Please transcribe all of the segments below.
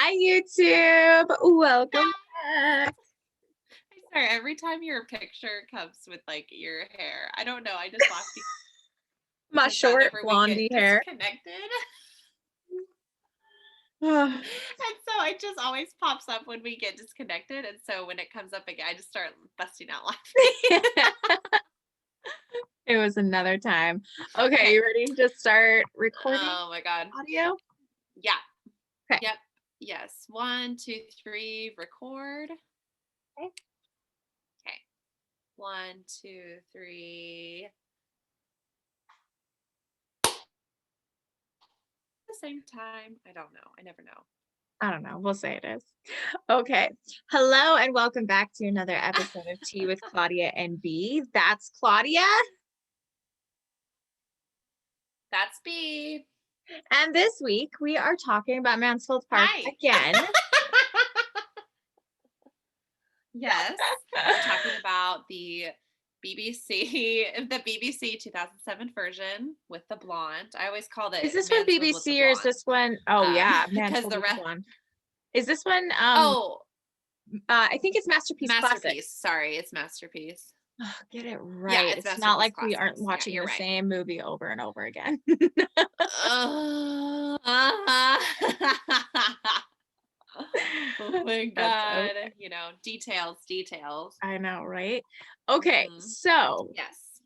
Hi, YouTube. Welcome back. I swear, every time your picture comes with like your hair, I don't know. I just laugh My because short whenever we blondie get hair. disconnected, and so it just always pops up when we get disconnected. And so when it comes up again, I just start busting out laughing. It was another time. Okay, you ready to start recording Oh my God. audio? Yeah. Okay. Yep. Yes. 1, 2, 3, record. Okay. Okay. 1, 2, 3. The same time. I don't know. I never know. I don't know. We'll say it is. Okay. Hello and welcome back to another episode of Tea with Claudia and B. That's Claudia. That's B. And this week we are talking about Mansfield Park Hi. again. Yes. We're talking about the BBC 2007 version with the blonde. I always called it Is this one Mansfield with the BBC or is blonde. this one? Oh yeah, Because Mansfield the with the rest. Blonde. Is this one? Oh, I think it's Masterpiece Classic. Masterpiece. Sorry, it's Masterpiece. Oh, get it right. Yeah, it's it's not Masterpiece like we aren't Classics. watching Yeah, the you're right. same movie over and over again. Oh my That's God. okay. You know, details. I know, right? Okay, Mhm. so Yes.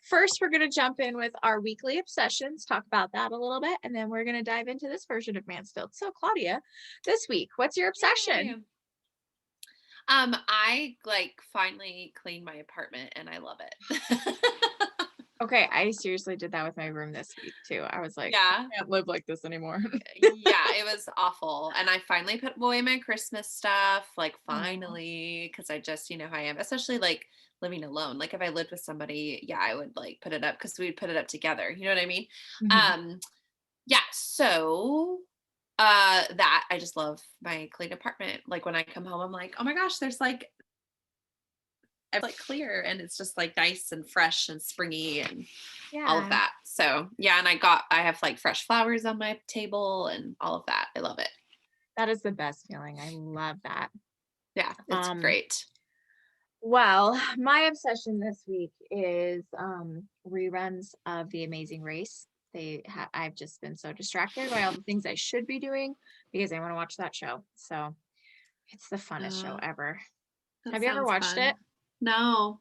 first we're gonna jump in with our weekly obsessions, talk about that a little bit, and then we're gonna dive into this version of Mansfield. So Claudia, this week, what's your obsession? Yay. I like finally cleaned my apartment and I love it. Okay, I seriously did that with my room this week too. I was like, Yeah. I can't live like this anymore. Yeah, it was awful. And I finally put away my Christmas stuff, like finally, because I just, you know how I am, especially like living alone. Like if I lived with somebody, yeah, I would like put it up because we'd put it up together. You know what I mean? Mhm. Yeah, so that I just love my clean apartment. Like when I come home, I'm like, oh my gosh, there's like clear and it's just like nice and fresh and springy and all of Yeah, that. So yeah, and I have like fresh flowers on my table and all of that. I love it. that is the best feeling. I love that. Yeah, it's Um, great. Well, my obsession this week is reruns of The Amazing Race. I've just been so distracted by all the things I should be doing because I want to watch that show. So it's the funnest show ever. That Have you ever sounds watched fun. it? No.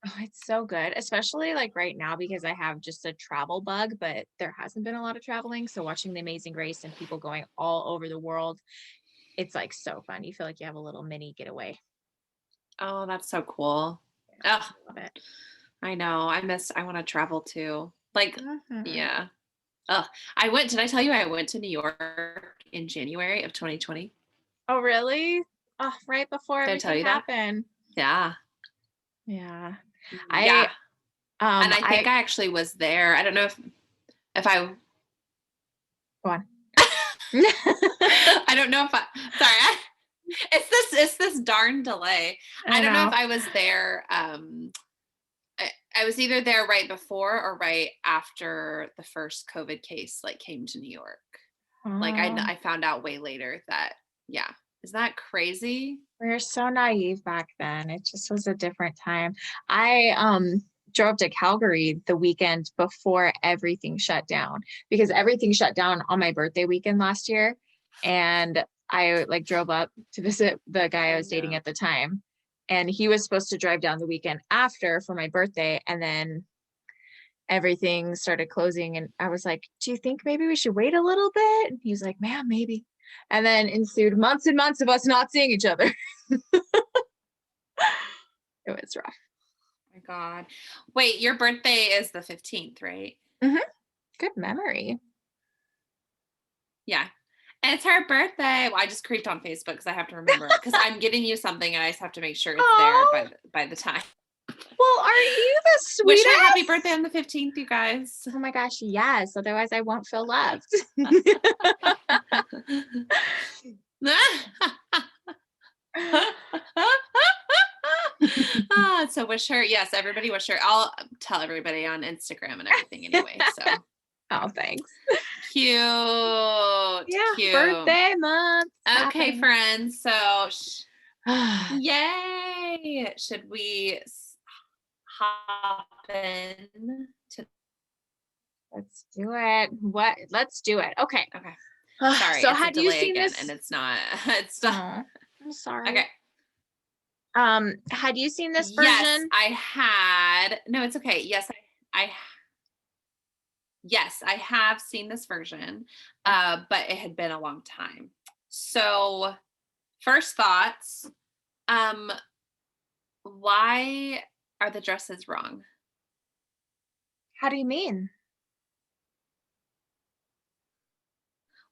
Oh, it's so good, especially like right now because I have just a travel bug, but there hasn't been a lot of traveling. So watching The Amazing Race and people going all over the world, it's like so fun. You feel like you have a little mini getaway. Oh, that's so cool. Yeah, Oh, I love it. I know. I want to travel too. Like, Mhm. yeah. Did I tell you I went to New York in January of 2020? Oh, really? Oh, right before Did I tell everything you that? happened. Yeah. Yeah. Yeah. And I think I I actually was there. I don't know if I go on. I don't know if sorry. It's this darn delay. I don't know if I was there. I was either there right before or right after the first COVID case like came to New York. Like Oh, I found out way later that, yeah. Is that crazy? we were so naive back then. It just was a different time. I drove to Calgary the weekend before everything shut down because everything shut down on my birthday weekend last year. And I like drove up to visit the guy I was dating at the time. And he was supposed to drive down the weekend after for my birthday. And then everything started closing. And I was like, do you think maybe we should wait a little bit? And he's like, ma'am, maybe. And then ensued months and months of us not seeing each other. It was rough. Oh my God. Wait, your birthday is the 15th, right? Mm-hmm. Good memory. Yeah. And it's her birthday. Well, I just creeped on Facebook because I have to remember because I'm getting you something and I just have to make sure it's there by the time. Well, aren't you the Wish sweetest? her happy birthday on the 15th, you gues. Oh my gosh, yes. Otherwise, I won't feel loved. So wish her, yes, everybody wish her. I'll tell everybody on Instagram and everything anyway. So Oh, thanks. cute. Yeah, cute. birthday month. Okay, friends. So, yay! Should we hop in to? Let's do it. Let's do it. Okay. Okay. Sorry, So it's a had you delay seen again, this? and it's not. It's not. Oh, I'm sorry. Okay. Had you seen this Yes, version? I had. No, it's okay. Yes, yes, I have seen this version, but it had been a long time. So, first thoughts. Why are the dresses wrong? How do you mean?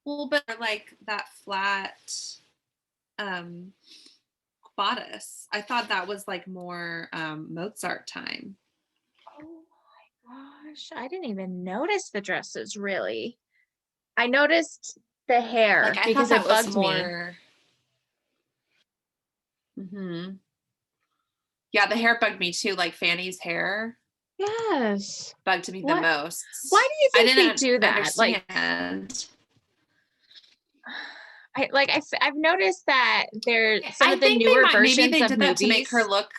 Well, but like that flat um bodice. I thought that was like more Mozart time. Oh my gosh, I didn't even notice the dresses really. I noticed the hair Like I because thought it that was bugged me. more. Yeah, the hair bugged me too. Like Fanny's hair Yes. bugged me the What? most. Why do you I think they didn't do that? Like, understand. I've noticed that there's some I of the think they newer might. Maybe versions they of did that to make her movies, look.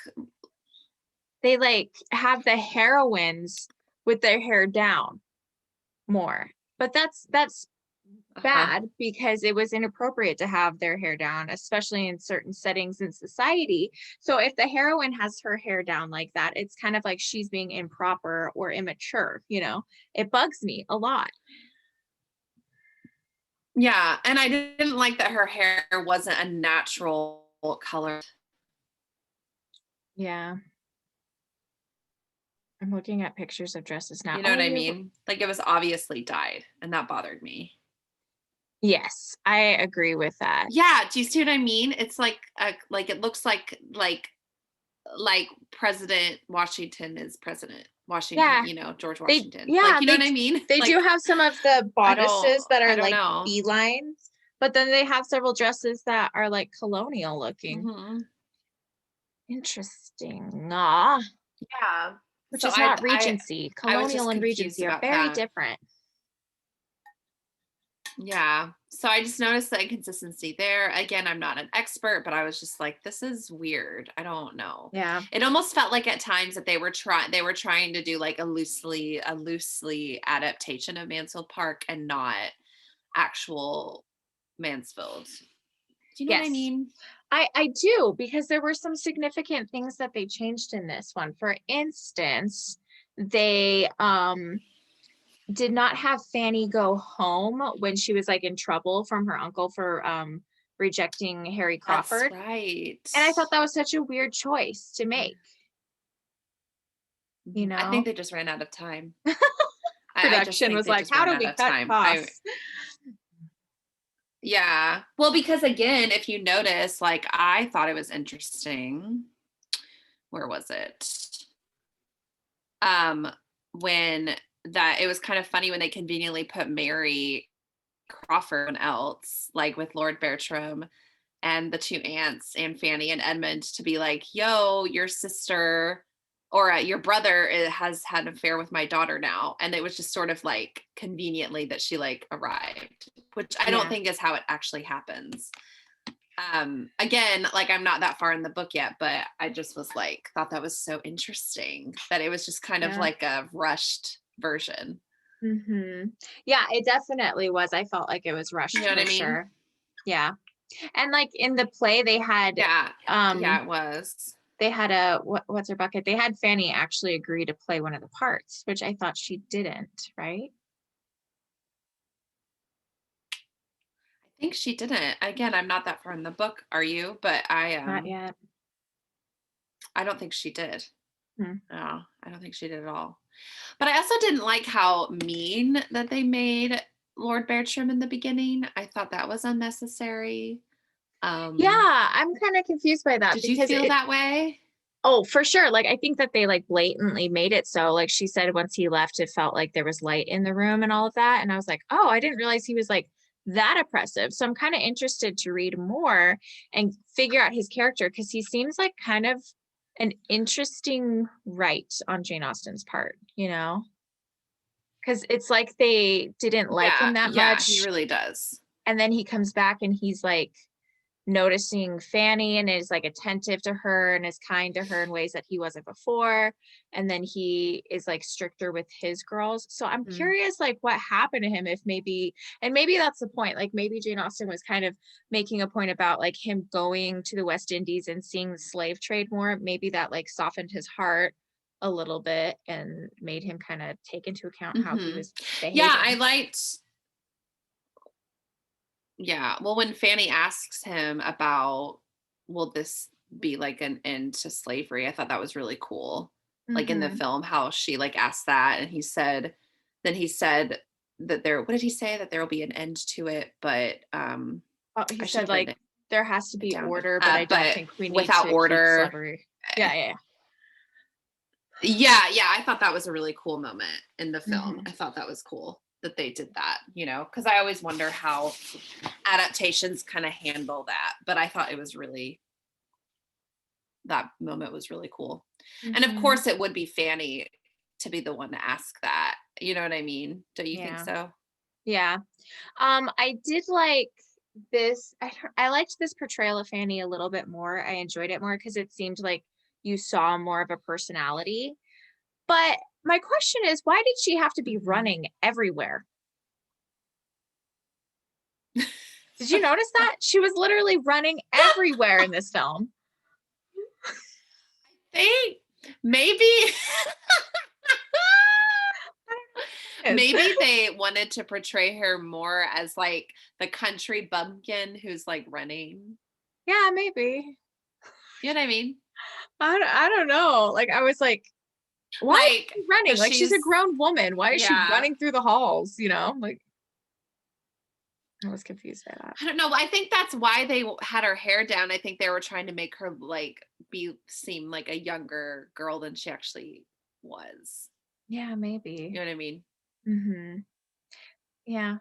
they like have the heroines with their hair down more. But that's bad because it was inappropriate to have their hair down, especially in certain settings in society. So if the heroine has her hair down like that, it's kind of like she's being improper or immature, It bugs me a lot. Yeah, and I didn't like that her hair wasn't a natural color. Yeah. I'm looking at pictures of dresses now. You know what I mean? Like it was obviously dyed, and that bothered me. Yes, I agree with that. Yeah, do you see what I mean? It's like it looks like President Washington is President Washington, Yeah. George They Washington. yeah, You know what I mean? they do have some of the bodices that I are don't like know. B-lines, but then they have several dresses that are like colonial looking. Interesting. Yeah. Which So is not Regency. I was Colonial just and confused Regency are about very that. different. Yeah. So I just noticed the inconsistency there. Again, I'm not an expert, but I was just like, this is weird. I don't know. Yeah. It almost felt like at times that they were trying to do like a loosely adaptation of Mansfield Park and not actual Mansfield. Do you know what I mean? I do, because there were some significant things that they changed in this one. For instance, they did not have Fanny go home when she was like in trouble from her uncle for rejecting Harry Crawford. That's right. And I thought that was such a weird choice to make. I think they just ran out of time. Production was like, how do we cut costs? Yeah. Well, because again, if you notice, like I thought it was interesting. Where was it? When that it was kind of funny when they conveniently put Mary Crawford and else, like with Lord Bertram and the two aunts and Fanny and Edmund to be like, yo, your sister or your brother has had an affair with my daughter now. And it was just sort of like conveniently that she like arrived, which I don't think is how it actually happens. Again, like I'm not that far in the book yet, but I just was like, thought that was so interesting that it was just kind of like a rushed version. Yeah, it definitely was. I felt like it was rushed. You know what I mean? Sure. Yeah. And like in the play they had yeah, it was. They had what's her bucket? They had Fanny actually agree to play one of the parts, which I thought she didn't, right? I think she didn't. Again, I'm not that far in the book, are you? But Not yet. I don't think she did. No, I don't think she did at all. But I also didn't like how mean that they made Lord Bertram in the beginning. I thought that was unnecessary. Yeah, I'm kind of confused by that. Did you feel that way? Oh, for sure. Like, I think that they like blatantly made it so, like she said, once he left, it felt like there was light in the room and all of that. And I was like, oh, I didn't realize he was like that oppressive. So I'm kind of interested to read more and figure out his character, because he seems like kind of an interesting right on Jane Austen's part, because it's like they didn't like him that much. Yeah, he really does. And then he comes back and he's like noticing Fanny and is like attentive to her and is kind to her in ways that he wasn't before. And then he is like stricter with his girls. So I'm curious, like, what happened to him, if maybe, and maybe that's the point, like maybe Jane Austen was kind of making a point about like him going to the West Indies and seeing the slave trade more. Maybe that like softened his heart a little bit and made him kind of take into account how he was behaving. Yeah, I liked. Yeah, well, when Fanny asks him about, will this be like an end to slavery? I thought that was really cool. Like in the film, how she like asked that, and he said that there. What did he say? That there will be an end to it, but he said like there has to be order, but I don't think we need without to order. keep slavery. Yeah. I thought that was a really cool moment in the film. I thought that was cool that they did that, you know, because I always wonder how adaptations kind of handle that. But I thought it was really, that moment was really cool. And of course it would be Fanny to be the one to ask that. You know what I mean? Don't you think so? Yeah. I did like this. I liked this portrayal of Fanny a little bit more. I enjoyed it more because it seemed like you saw more of a personality. But my question is, why did she have to be running everywhere? Did you notice that? She was literally running everywhere in this film. Maybe maybe they wanted to portray her more as like the country bumpkin who's like running. Yeah, maybe. You know what I mean? I don't know. Like, I was like, why is she running? Like, she's a grown woman. Why is she running through the halls? You know, like, I was confused by that. I don't know. I think that's why they had her hair down. I think they were trying to make her like seem like a younger girl than she actually was. Yeah, maybe. You know what I mean? Yeah.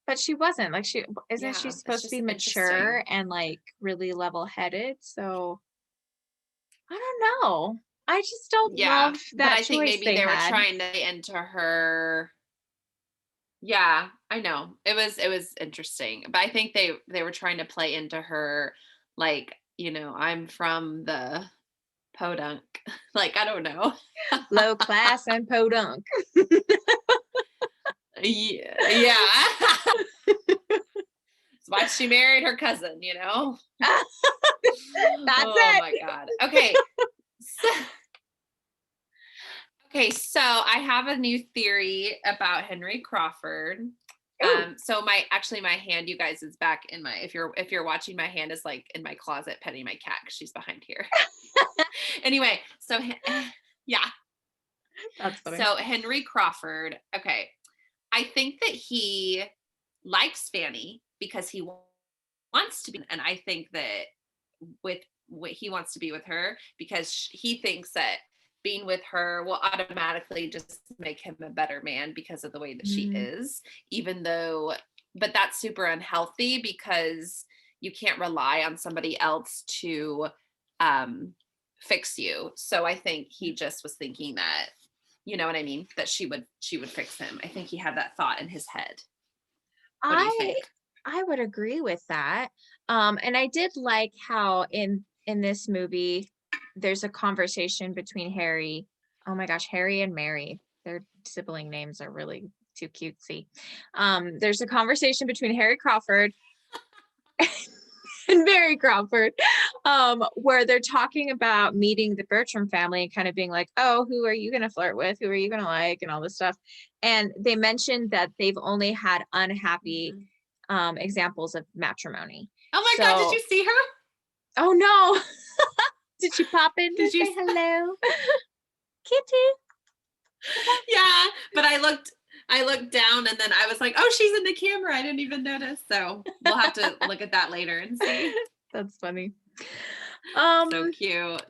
But she wasn't. Like, she isn't she supposed to be mature and like really level-headed? So I don't know. I just don't love that. But I think maybe they were trying to get into her. Yeah, I know. It was interesting. But I think they were trying to play into her, like, you know, I'm from the podunk. Like, I don't know. Low class and podunk. Yeah. That's why she married her cousin, you know? That's it. Oh my God. Okay. So I have a new theory about Henry Crawford. So my hand, you guys, is back in my, if you're watching, my hand is like in my closet petting my cat because she's behind here. Anyway, so yeah. That's funny. So Henry Crawford, okay. I think that he likes Fanny because he wants to be, and I think that he wants to be with her because he thinks that being with her will automatically just make him a better man because of the way that she is, but that's super unhealthy because you can't rely on somebody else to fix you. So I think he just was thinking that, you know what I mean? That she would fix him. I think he had that thought in his head. What do you think? I would agree with that. And I did like how in this movie, there's a conversation between Harry. Oh my gosh, Harry and Mary. Their sibling names are really too cutesy. There's a conversation between Harry Crawford and Mary Crawford, where they're talking about meeting the Bertram family and kind of being like, oh, who are you going to flirt with? Who are you going to like? And all this stuff. And they mentioned that they've only had unhappy examples of matrimony. Oh my God, did you see her? Oh no. Did you pop in to say hello? Kitty. Yeah, but I looked down and then I was like, oh, she's in the camera. I didn't even notice. So we'll have to look at that later and see. That's funny. So cute.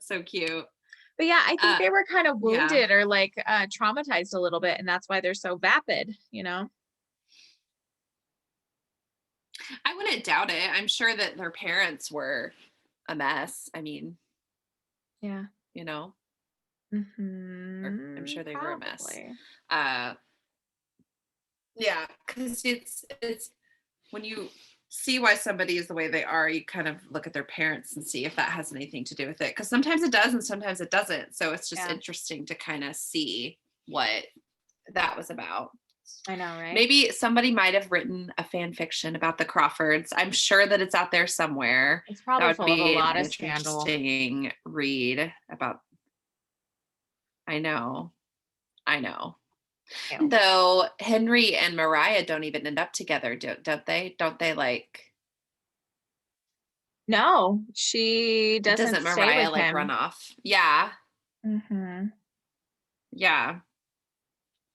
But yeah, I think they were kind of wounded or like traumatized a little bit, and that's why they're so vapid, you know? I wouldn't doubt it. I'm sure that their parents were a mess. I mean, yeah, you know, I'm sure they were a mess. Yeah, because it's when you see why somebody is the way they are, you kind of look at their parents and see if that has anything to do with it. Because sometimes it does and sometimes it doesn't. So it's just interesting to kind of see what that was about. I know, right? Maybe somebody might have written a fan fiction about the Crawfords. I'm sure that it's out there somewhere. It's probably That would full of be a lot an of scandal. interesting read about. I know. Yeah. Though Henry and Mariah don't even end up together, don't they? Don't they like? No, she doesn't stay Mariah with like him. run off? Yeah. Mm-hmm. Yeah.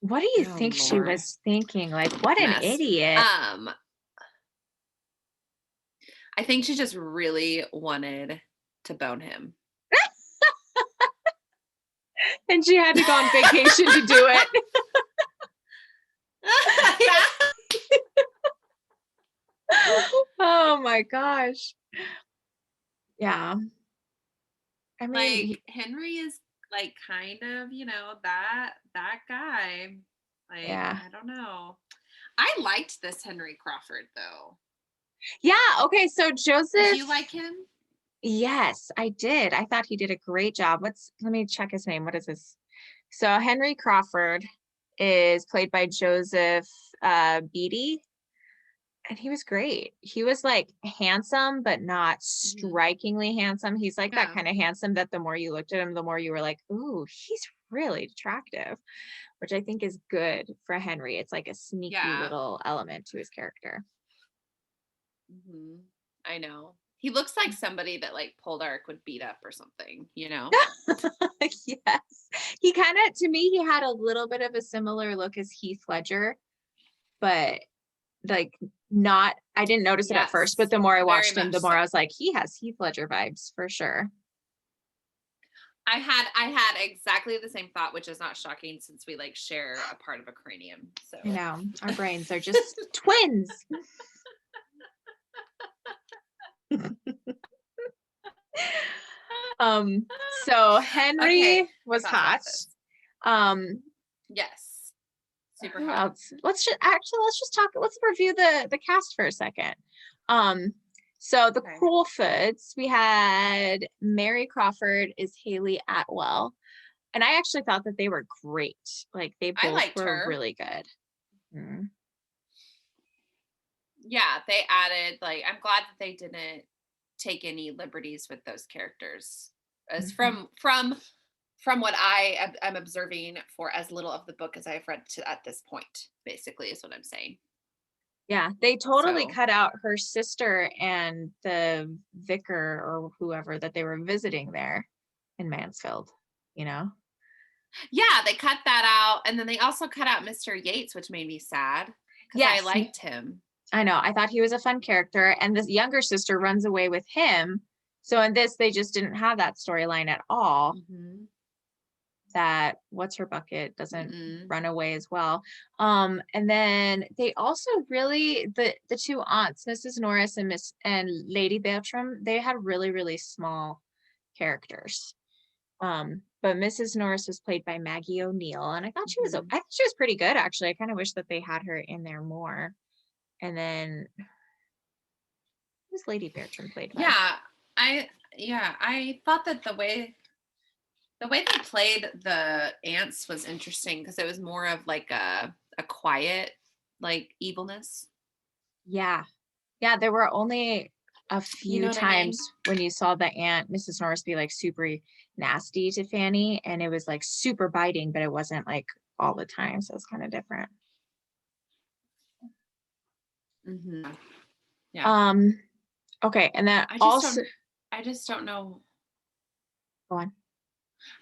What do you think she was thinking? Like, what an idiot. I think she just really wanted to bone him. And she had to go on vacation to do it. Oh my gosh. Yeah. I mean, like Henry is like kind of, that guy. Like, yeah. I don't know. I liked this Henry Crawford though. Yeah. Okay. So Joseph. Did you like him? Yes, I did. I thought he did a great job. Let me check his name. What is this? So Henry Crawford is played by Joseph Beatty. And he was great. He was like handsome, but not strikingly handsome. He's like that kind of handsome that the more you looked at him, the more you were like, ooh, he's really attractive, which I think is good for Henry. It's like a sneaky little element to his character. Mm-hmm. I know. He looks like somebody that like Poldark would beat up or something, Yes. He kind of, to me, he had a little bit of a similar look as Heath Ledger, but like not, I didn't notice it at first, but the more I watched him, the more I was like, he has Heath Ledger vibes for sure. I had exactly the same thought, which is not shocking since we like share a part of a cranium. So you know, our brains are just twins. So Henry was hot. Yes. Super hot. Let's review the cast for a second. So the Crawfords, we had Mary Crawford is Haley Atwell. And I actually thought that they were great. Like they both were really good. Mm-hmm. Yeah, they added, like, I'm glad that they didn't take any liberties with those characters. As from what I am observing for as little of the book as I've read at this point, basically, is what I'm saying. Yeah, they totally cut out her sister and the vicar or whoever that they were visiting there in Mansfield, Yeah, they cut that out. And then they also cut out Mr. Yates, which made me sad because I liked him. I know. I thought he was a fun character. And this younger sister runs away with him. So in this, they just didn't have that storyline at all. Mm-hmm. That what's her bucket doesn't run away as well. And then they also really the two aunts, Mrs. Norris and Lady Bertram, they had really, really small characters. But Mrs. Norris was played by Maggie O'Neill, and I thought she was pretty good actually. I kind of wish that they had her in there more. And then who's Lady Bertram played by? I thought that the way they played the aunts was interesting because it was more of like a quiet like evilness. Yeah, there were only a few times when you saw the aunt Mrs. Norris be like super nasty to Fanny, and it was like super biting, but it wasn't like all the time, so it's kind of different. Mm-hmm. Yeah. Okay, and then I just don't know. Go on.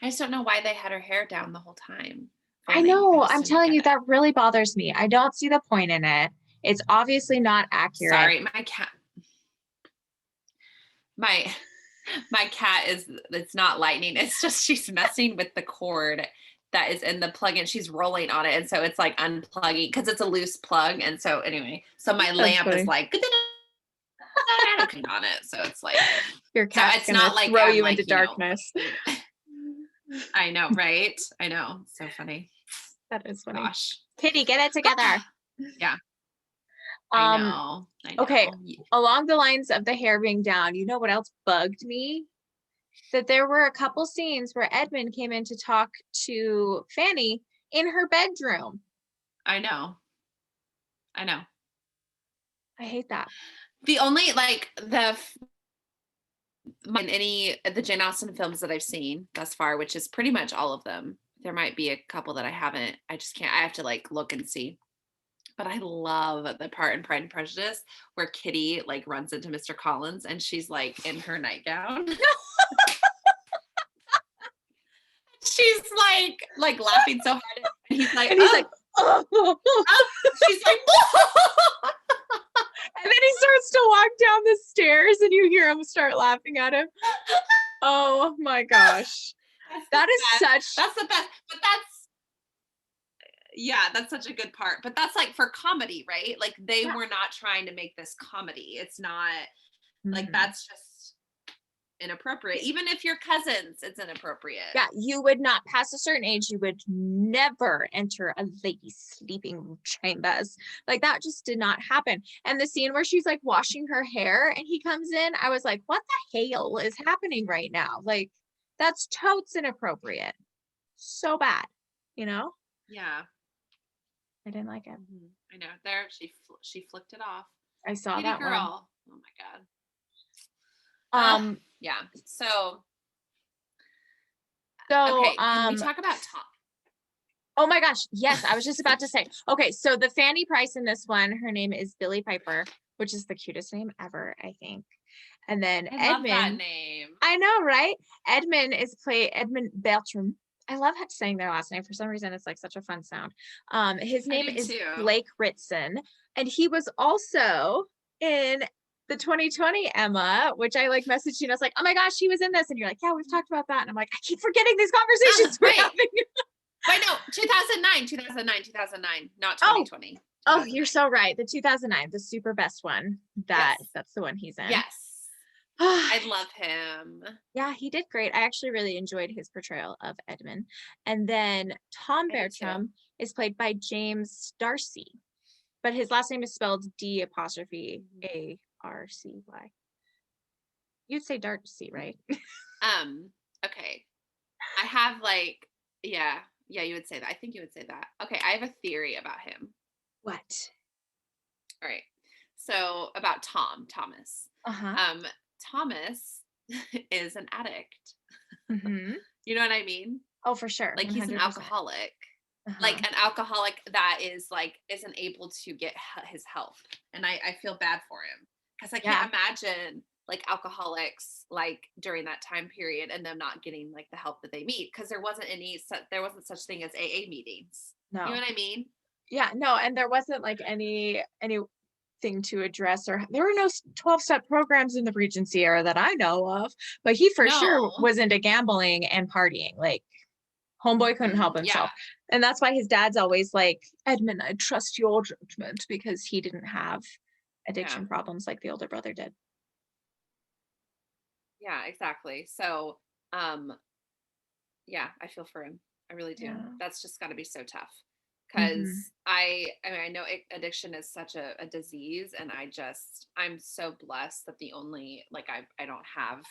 I just don't know why they had her hair down the whole time. I know. I'm telling you, that really bothers me. I don't see the point in it. It's obviously not accurate. Sorry, my cat. My cat it's not lightning. It's just she's messing with the cord that is in the plug and she's rolling on it. And so it's like unplugging because it's a loose plug. And so anyway, so my lamp is like on it. So it's like your cat's it's not like throw you into darkness. I know, right? I know. So funny. That is funny. Gosh. Kitty, get it together. Yeah. I know. Okay, along the lines of the hair being down, you know what else bugged me? That there were a couple scenes where Edmund came in to talk to Fanny in her bedroom. I know. I hate that. The only like in any of the Jane Austen films that I've seen thus far, which is pretty much all of them. There might be a couple that I haven't. I just can't. I have to like look and see. But I love the part in Pride and Prejudice where Kitty like runs into Mr. Collins and she's like in her nightgown. She's like laughing so hard, and he's like, oh. She's like, and then he starts to walk down the stairs, and you hear him start laughing at him. Oh my gosh, that's the best. But that's such a good part. But that's like for comedy, right? Like they were not trying to make this comedy. It's not like that's just inappropriate. Even if you're cousins, it's inappropriate. Yeah, you would not, past a certain age, you would never enter a lady's sleeping chambers. Like that just did not happen. And the scene where she's like washing her hair and he comes in, I was like, what the hell is happening right now? Like that's totes inappropriate. So bad, you know? Yeah. I didn't like it. I know. There, she flicked it off. I saw Kitty that girl. one. Oh my god. Yeah. So okay, can we talk about Tom? Oh my gosh, yes, I was just about to say. Okay, so the Fanny Price in this one, her name is Billie Piper, which is the cutest name ever, I think. And then I love that name. I know, right? Edmund Bertram. I love saying their last name. For some reason, it's like such a fun sound. His name is Blake Ritson, and he was also in the 2020 Emma, which I like messaged you and I was like, oh my gosh, he was in this. And you're like, yeah, we've talked about that. And I'm like, I keep forgetting these conversations we're having. Wait, no, 2009, not 2020. Oh, you're so right. The 2009, the super best one. That's the one he's in. Yes. I love him. Yeah, he did great. I actually really enjoyed his portrayal of Edmund. And then Tom Bertram is played by James Darcy, but his last name is spelled D''A''RCY. You'd say Darcy, right? Okay. I have like, yeah, you would say that. I think you would say that. Okay, I have a theory about him. What? All right. So about Thomas. Thomas is an addict. You know what I mean? Oh, for sure. Like 100%. He's an alcoholic. Like an alcoholic that is like isn't able to get his help, and I feel bad for him because I can't imagine like alcoholics like during that time period and them not getting like the help that they need because there wasn't such thing as AA meetings. No, you know what I mean? Yeah, no, and there wasn't like anything to address, or there were no 12-step programs in the Regency era that I know of, but he for sure was into gambling and partying. Like homeboy couldn't help himself. And that's why his dad's always like, Edmund, I trust your judgment, because he didn't have addiction problems like the older brother did. Yeah, exactly. So I feel for him. I really do. That's just got to be so tough. Because I know addiction is such a disease, and I'm so blessed that the only like I don't have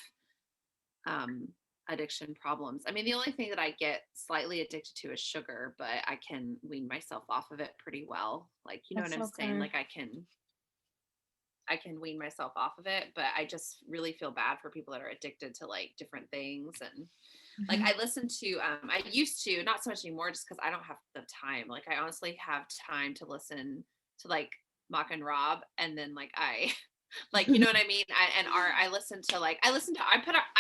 addiction problems. I mean, the only thing that I get slightly addicted to is sugar, but I can wean myself off of it pretty well. Like, you know what I'm saying? Like I can wean myself off of it, but I just really feel bad for people that are addicted to like different things. And like I listen to I used to, not so much anymore, just because I don't have the time. Like I honestly have time to listen to like Mock and Rob, and then like I like, you know what I mean? I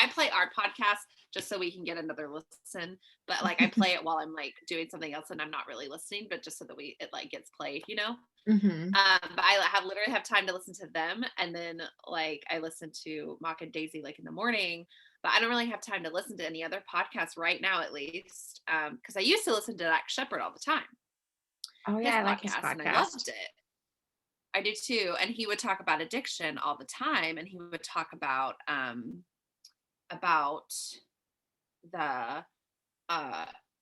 play our podcast just so we can get another listen, but like I play it while I'm like doing something else and I'm not really listening, but just so that it like gets played, you know? But I literally have time to listen to them, and then like I listen to Mock and Daisy like in the morning, but I don't really have time to listen to any other podcasts right now, at least, because I used to listen to Dax Shepard all the time. Oh yeah, I like his podcast. And I loved it. I do too. And he would talk about addiction all the time, and he would talk about the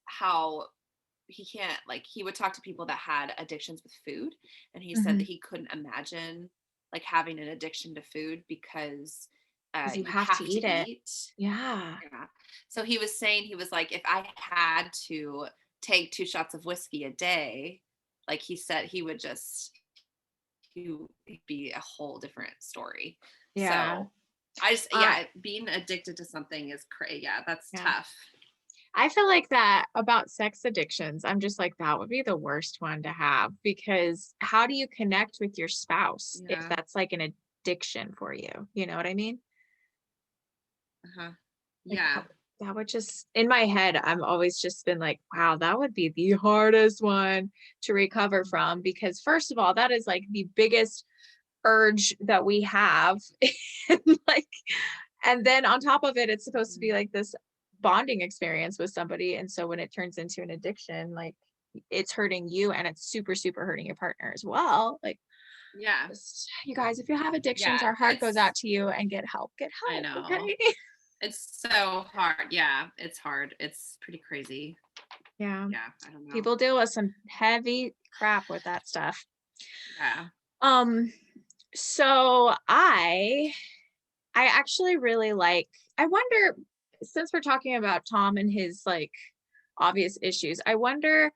how he can't, like, he would talk to people that had addictions with food, and he said Mhm. that he couldn't imagine like having an addiction to food because 'Cause you you have to have eat to it. eat. Yeah. Yeah. So he was saying, he was like, if I had to take 2 shots of whiskey a day, like he said, he would just, he would be a whole different story. Yeah. So I just, Uh, yeah, being addicted to something is crazy. Yeah, that's yeah. tough. I feel like that about sex addictions. I'm just like, that would be the worst one to have because how do you connect with your spouse if Yeah. that's like an addiction for you? You know what I mean? Uh-huh. Like Yeah. that would just in my head, I'm always just been like, wow, that would be the hardest one to recover from because first of all, that is like the biggest urge that we have. And like, and then on top of it, it's supposed to be like this bonding experience with somebody. And so when it turns into an addiction, like it's hurting you and it's super, super hurting your partner as well. Like Yeah. just you guys, if you have addictions, Yeah. our heart goes out It's, to you and get help. Get I help. know. Okay. It's so hard. Yeah. It's hard. It's pretty crazy. Yeah. Yeah. I don't know. People deal with some heavy crap with that stuff. Yeah. Um, so I actually really like I wonder since we're talking about Tom and his like obvious issues, I wonder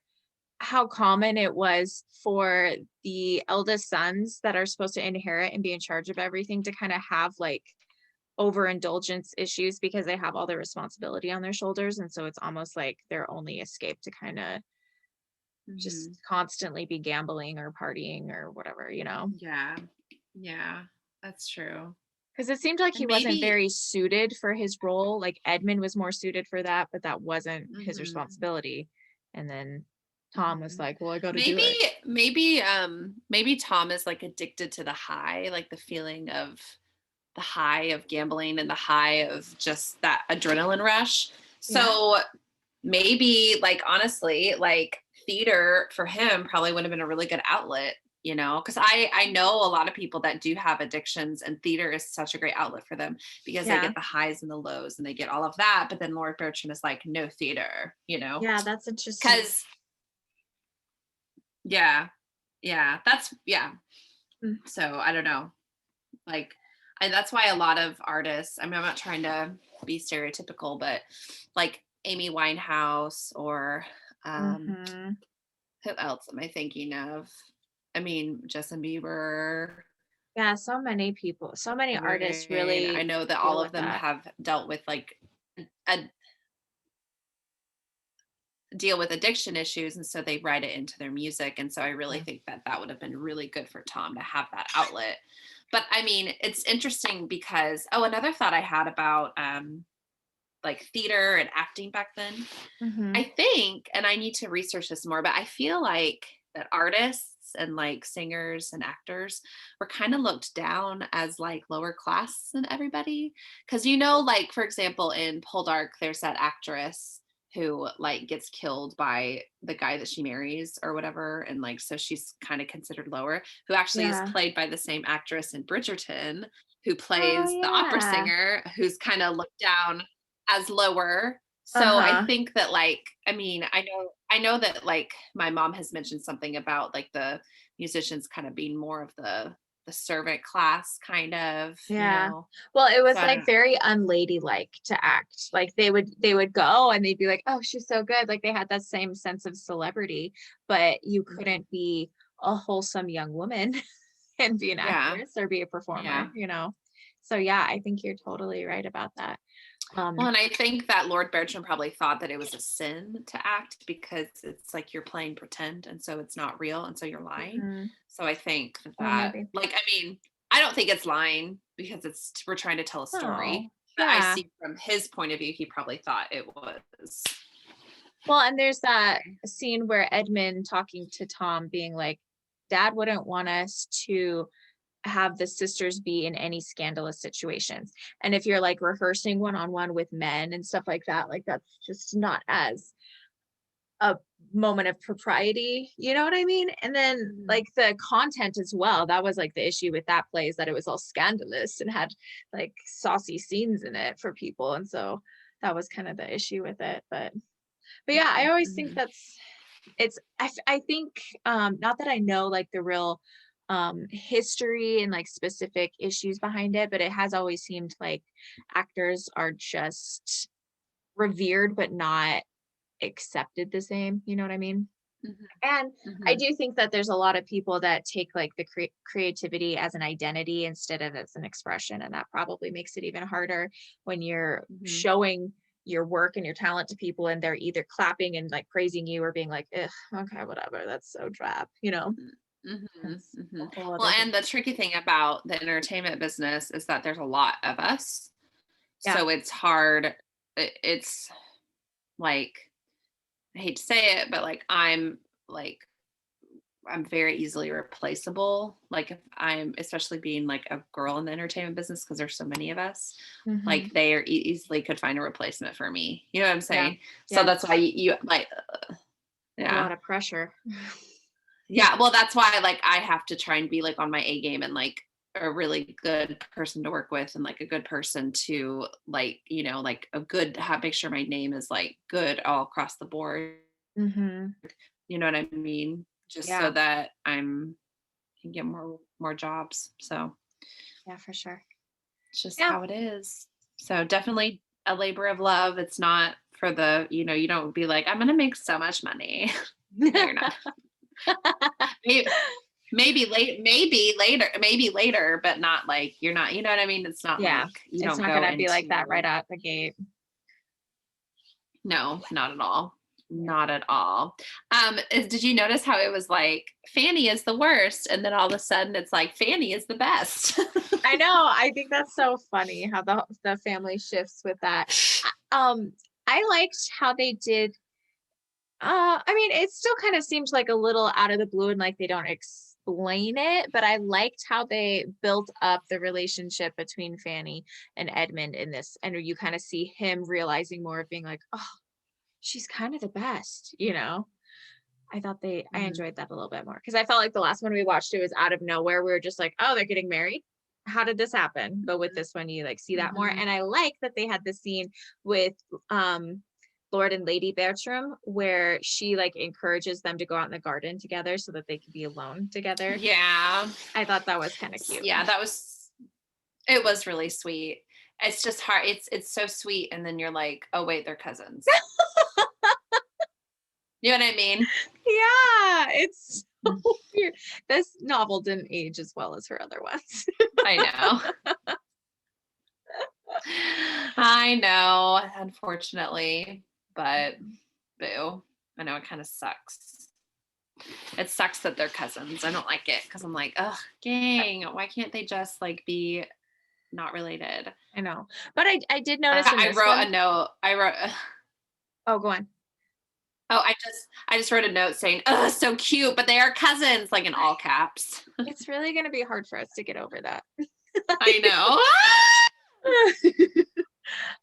how common it was for the eldest sons that are supposed to inherit and be in charge of everything to kind of have like overindulgence issues because they have all the responsibility on their shoulders. And so it's almost like their only escape to kind of just Hmm. constantly be gambling or partying or whatever, you know? Yeah. Yeah. That's true. Because it seemed like he And wasn't maybe, very suited for his role. Like Edmund was more suited for that, but that wasn't his hmm responsibility. And then Tom was hmm like, well, I got to do maybe, it. maybe Tom is like addicted to the high, like the feeling of the high of gambling and the high of just that adrenaline rush. Yeah. So maybe, like, honestly, like theater for him probably would have been a really good outlet, because I know a lot of people that do have addictions, and theater is such a great outlet for them because they Yeah. get the highs and the lows and they get all of that. But then Lord Bertram is like, no theater, Yeah. That's interesting. because yeah, yeah, that's yeah. Mm. So I don't know, like, that's why a lot of artists, I mean, I'm not trying to be stereotypical, but like Amy Winehouse or Mhm. who else am I thinking of? I mean, Justin Bieber. Yeah. So many people, so many artists I really know that deal all of with them that. have dealt with like a deal with addiction issues, and so they write it into their music. And so I really Yeah. think that that would have been really good for Tom to have that outlet. But I mean, it's interesting because, oh, another thought I had about like theater and acting back then. I Mhm. think, and I need to research this more, but I feel like that artists and like singers and actors were kind of looked down as like lower class than everybody. Cause like, for example, in Poldark, there's that actress who like gets killed by the guy that she marries or whatever. And like, so she's kind of considered lower, who actually is Yeah. played by the same actress in Bridgerton, who Oh, plays the opera yeah. singer, who's kind of looked down as lower. Uh So I huh. think that, like, I mean, I know that like my mom has mentioned something about like the musicians kind of being more of the servant class kind of, Yeah. Well, it So was I don't like know. very unladylike to act. Like they would go and they'd be like, "Oh, she's so good." Like they had that same sense of celebrity, but you couldn't be a wholesome young woman and be an Yeah. actress or be a performer, Yeah. you know? So yeah, I think you're totally right about that. Well, Um, and I think that Lord Bertram probably thought that it was a sin to act because it's like you're playing pretend, and so it's not real, and so you're lying. mhm. So I think Oh, maybe. like, I mean, I don't think it's lying because we're trying to tell a Oh, story. But I yeah. see from his point of view, he probably thought it was. Well, and there's that scene where Edmund talking to Tom being like, Dad wouldn't want us to have the sisters be in any scandalous situations. And if you're like rehearsing one-on-one with men and stuff like that's just not as a moment of propriety, you know what I mean? And then Mhm. like the content as well, that was like the issue with that play is that it was all scandalous and had like saucy scenes in it for people. And so that was kind of the issue with it. But yeah, I Mhm. always think Mhm. that's I think, not that I know like the real history and like specific issues behind it, but it has always seemed like actors are just revered but not accepted the same, you know what I mean? Mhm, And I mhm, do think that there's a lot of people that take like the creativity as an identity instead of as an expression. And that probably makes it even harder when you're mhm, showing your work and your talent to people and they're either clapping and like praising you or being like, "Ugh, okay, whatever, that's so drab," you know? mhm, That's a mhm. whole Well, other thing. and the tricky thing about the entertainment business is that there's a lot of us. Yeah. So it's hard. It's like, I hate to say it, but like I'm very easily replaceable. Like if I'm, especially being like a girl in the entertainment business, because there's so many of us, Hmm. like they are easily could find a replacement for me. You know what I'm Yeah. saying? So Yeah. that's why you like, It's a yeah, lot of pressure. yeah. Well, that's why like I have to try and be like on my A game and like a really good person to work with and like a good person to like, like a good, make sure my name is like good all across the board. Hmm. You know what I mean? Just so Yeah. that can get more jobs. So Yeah, for sure. it's just Yeah. how it is. So definitely a labor of love. It's not for the, you don't be like, I'm gonna make so much money. No, you're not. Maybe, maybe later, but not like you're not, you know what I mean? It's not Yeah. like you It's don't not go gonna be like that right into, out the gate. no, not at all. Yeah. Not at all. Did you notice how it was like Fanny is the worst, and then all of a sudden it's like Fanny is the best? I know. I think that's so funny how the family shifts with that. I liked how they did. I mean, it still kind of seems like a little out of the blue and like they don't explain it, but I liked how they built up the relationship between Fanny and Edmund in this, and you kind of see him realizing more of being like, oh, she's kind of the best, you know. I Mhm, enjoyed that a little bit more because I felt like the last one we watched, it was out of nowhere. We were just like, oh, they're getting married. How did this happen? But with this one, you like see that more. mhm. And I like that they had the scene with um Lord and Lady Bertram where she like encourages them to go out in the garden together so that they could be alone together. Yeah. I thought that was kind of cute. Yeah, it was really sweet. It's just hard. It's so sweet, and then you're like, "Oh, wait, they're cousins." You know what I mean? Yeah, it's so Mm. weird. This novel didn't age as well as her other ones. I know. I know, unfortunately, but boo. I know it kinda sucks. It sucks that they're cousins. I don't like it because 'cause I'm like, "Ugh, dang, why can't they just, like, be not related?" I know. But I did notice in I this wrote one. a note. I wrote Oh, go on. Oh, I just wrote a note saying, "Oh, so cute, but they are cousins," like in all caps. It's really gonna be hard for us to get over that. I know.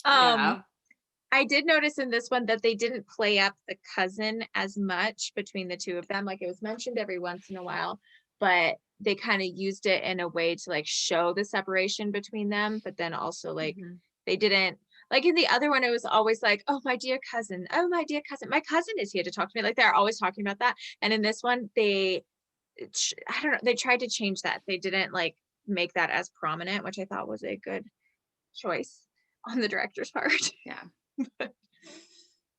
Um, Yeah. I did notice in this one that they didn't play up the cousin as much between the two of them. Like it was mentioned every once in a while, but they kind of used it in a way to like show the separation between them, but then also like Mhm. they didn't like in the other one, it was always like, oh, my dear cousin, oh, my dear cousin, my cousin is here to talk to me. Like they're always talking about that. And in this one, I don't know, they tried to change that. They didn't like make that as prominent, which I thought was a good choice on the director's part. Yeah.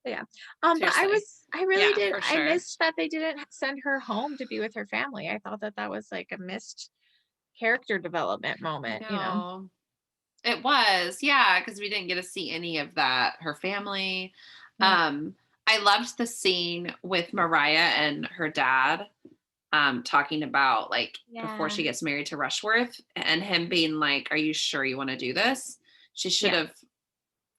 Yeah. But Seriously. I really Yeah, did. for I sure. missed that they didn't send her home to be with her family. I thought that that was like a missed character development I moment, you know? know. It was. Yeah, because we didn't get to see any of that, her family. Yeah. Um, I loved the scene with Mariah and her dad, talking about, like, before Yeah. she gets married to Rushworth and him being like, "Are you sure you wanna do this?" She should Yeah. have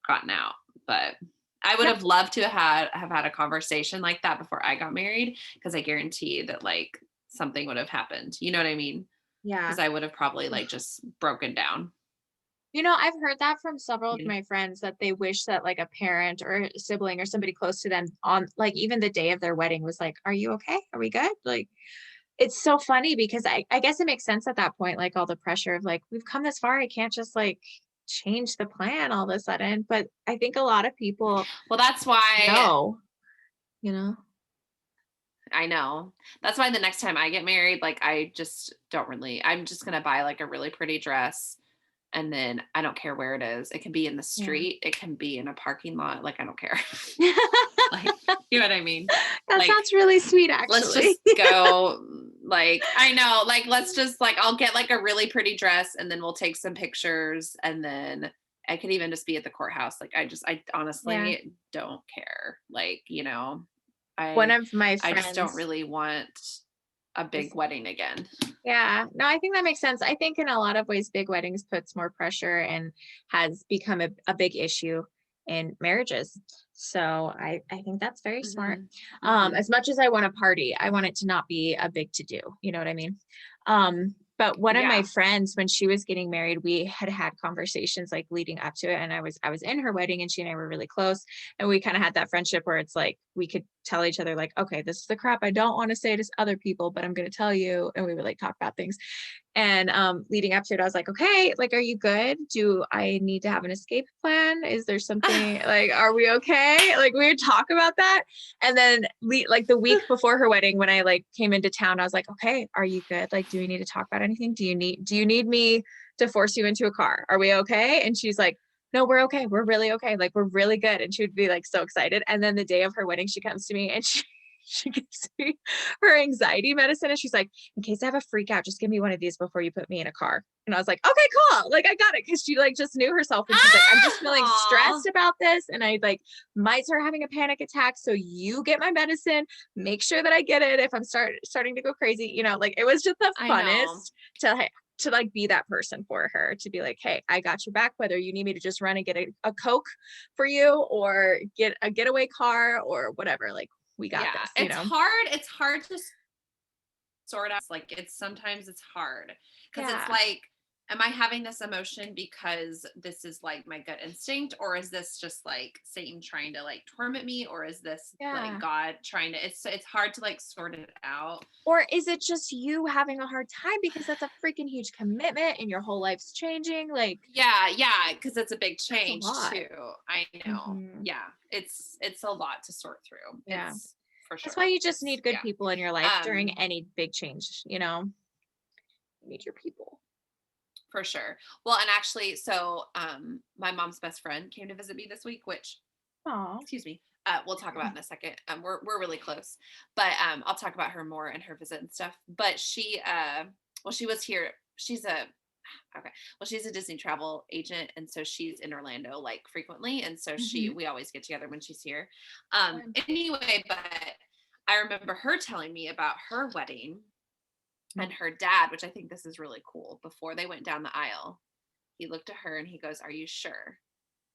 gotten out, but I would Yep. have loved to have had a conversation like that before I got married because I guarantee that like something would have happened. You know what I mean? Yeah. Because I would have probably like just broken down. You know, I've heard that from several of You know? my friends that they wish that like a parent or a sibling or somebody close to them on like even the day of their wedding was like, "Are you okay? Are we good?" Like it's so funny because I guess it makes sense at that point, like all the pressure of like, we've come this far, I can't just like change the plan all of a sudden. But I think a lot of people Well, that's why know, you know? I know. That's why the next time I get married, like I just don't really, I'm just going to buy like a really pretty dress. And then I don't care where it is. It can be in the Yeah. street. It can be in a parking lot. Like, I don't care. Like, you know what I mean? That Like, sounds really sweet, let's actually. just go. Like, I know, like, let's just like, I'll get like a really pretty dress and then we'll take some pictures. And then I could even just be at the courthouse. Like, I Yeah. honestly don't care. Like, One I, of my I just don't friends really want a big is, wedding again. yeah, no, I think that makes sense. I think in a lot of ways, big weddings puts more pressure and has become a big issue in marriages. So I think that's very smart. Hmm. Hmm. As much as I want to party, I want it to not be a big to do. You know what I mean? But one of my Yeah. friends, when she was getting married, we had conversations like leading up to it. And I was in her wedding and she and I were really close. And we kind of had that friendship where it's like we could tell each other, like, okay, this is the crap I don't want to say to other people, but I'm gonna tell you. And we would like talk about things. And leading up to it, I was like, okay, like, are you good? Do I need to have an escape plan? Is there something like, are we okay? Like, we would talk about that. And then like the week before her wedding, when I like came into town, I was like, okay, are you good? Like, do we need to talk about anything? Do you need me to force you into a car? Are we okay? And she's like, no, we're okay. We're really okay. Like, we're really good. And she would be like so excited. And then the day of her wedding, she comes to me and she gives me her anxiety medicine. And she's like, in case I have a freak out, just give me one of these before you put me in a car. And I was like, okay, cool. Like, I got it. Cause she like just knew herself and she's like, I'm just feeling Aw. stressed about this. And I like might start having a panic attack. So you get my medicine, make sure that I get it. If I'm starting to go crazy, like it was just the I know. funnest to like be that person for her, to be like, hey, I got your back, whether you need me to just run and get a Coke for you or get a getaway car or whatever. Like, we got Yeah. this, It's hard. It's hard to sort out. Like sometimes it's hard because it's Yeah. like, am I having this emotion because this is like my gut instinct, or is this just like Satan trying to like torment me, or is this like Yeah. God trying to? It's hard to like sort it out. Or is it just you having a hard time because that's a freaking huge commitment and your whole life's changing? Like, Yeah, yeah, because it's a big that's a change lot. too. I know. Hmm. Yeah, it's a lot to sort through. Yeah. It's for That's why sure. you just It's need good yeah. people in your life during Um, any big change, you need your people. for sure. Well, and actually, so my mom's best friend came to visit me this week, which Oh. excuse me. We'll talk about in a second. We're really close, but I'll talk about her more and her visit and stuff. But well, she was here. She's a okay. Well, she's a Disney travel agent, and so she's in Orlando like frequently, and so Hmm. we always get together when she's here. Fun. Anyway, but I remember her telling me about her wedding and her dad, which I think this is really cool. Before they went down the aisle, he looked at her and he goes, "Are you sure?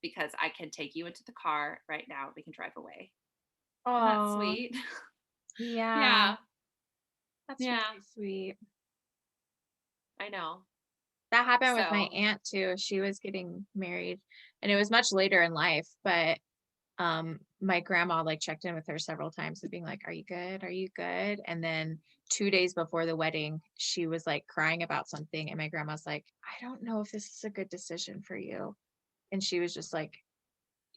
Because I can take you into the car right now. We can drive away." Isn't that Oh, sweet? yeah. Yeah. That's Yeah. really sweet. I know. That happened with my So, aunt too. She was getting married and it was much later in life, but my grandma like checked in with her several times and being like, are you good, are you good? And then 2 days before the wedding she was like crying about something and my grandma's like, I don't know if this is a good decision for you. And she was just like,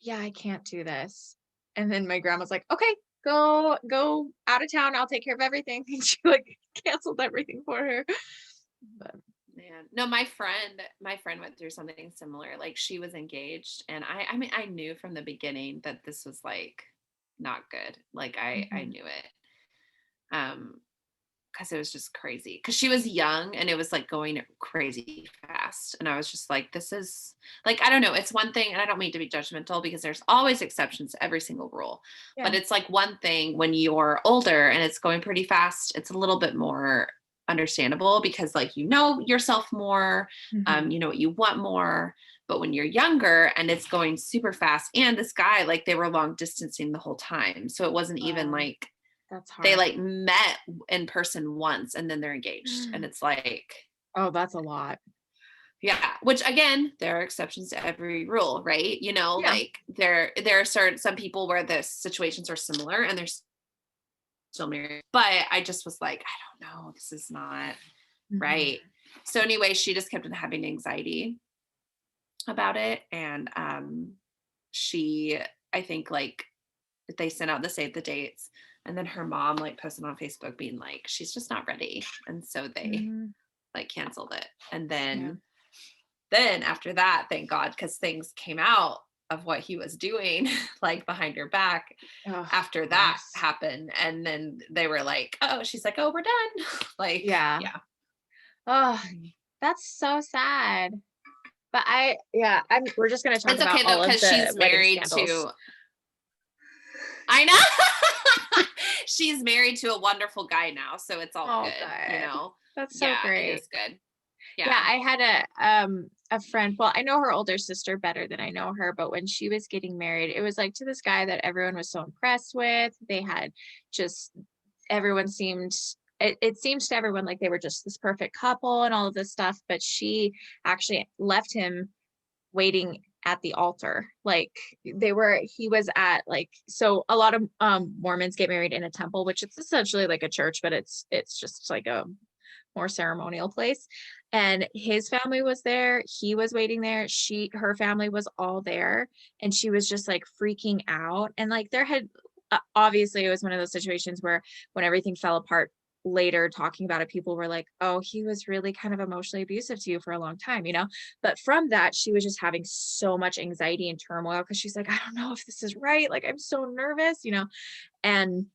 yeah, I can't do this. And then my grandma's like, okay, go out of town, I'll take care of everything. And she like canceled everything for her. But man, no, my friend went through something similar. Like she was engaged, and I mean, I knew from the beginning that this was like not good. Like I mhm. knew it. Because it was just crazy. Because she was young, and it was like going crazy fast, and I was just like, this is like, I don't know. It's one thing, and I don't mean to be judgmental because there's always exceptions to every single rule. Yeah. But it's like one thing when you're older and it's going pretty fast. It's a little bit more understandable because like you know yourself more, Mhm. you know what you want more. But when you're younger and it's going super fast, and this guy, like they were long distancing the whole time, so it wasn't even Wow, like that's they hard. like met in person once and then they're engaged. And it's like, Oh, that's a lot. yeah, which again, there are exceptions to every rule, right? Yeah. Like there are some people where the situations are similar and they're still married. But I just was like, I don't know, this is not Mhm. right. So anyway, she just kept on having anxiety about it. And she I think like they sent out the save the dates. And then her mom like posted on Facebook being like, she's just not ready. And so they like canceled it. And then after that, thank God, because things came out of what he was doing like behind her back after that happened. And then they were like, oh, she's like, oh, we're done. Like, yeah. Oh, that's so sad. But we're just going to talk about though, because she's married to, I know. She's married to a wonderful guy now. So it's all good, you know? That's so great. It is good. Yeah, I had a friend. Well, I know her older sister better than I know her, but when she was getting married, it was like to this guy that everyone was so impressed with. They had everyone seemed, it seemed to everyone like they were just this perfect couple and all of this stuff, but she actually left him waiting at the altar. Like he was at like, so a lot of Mormons get married in a temple, which it's essentially like a church, but it's just like a more ceremonial place. And his family was there. He was waiting there. Her family was all there. And she was just like freaking out. And like obviously it was one of those situations where when everything fell apart later, talking about it, people were like, oh, he was really kind of emotionally abusive to you for a long time, you know? But from that, she was just having so much anxiety and turmoil because she's like, I don't know if this is right. Like, I'm so nervous, you know? And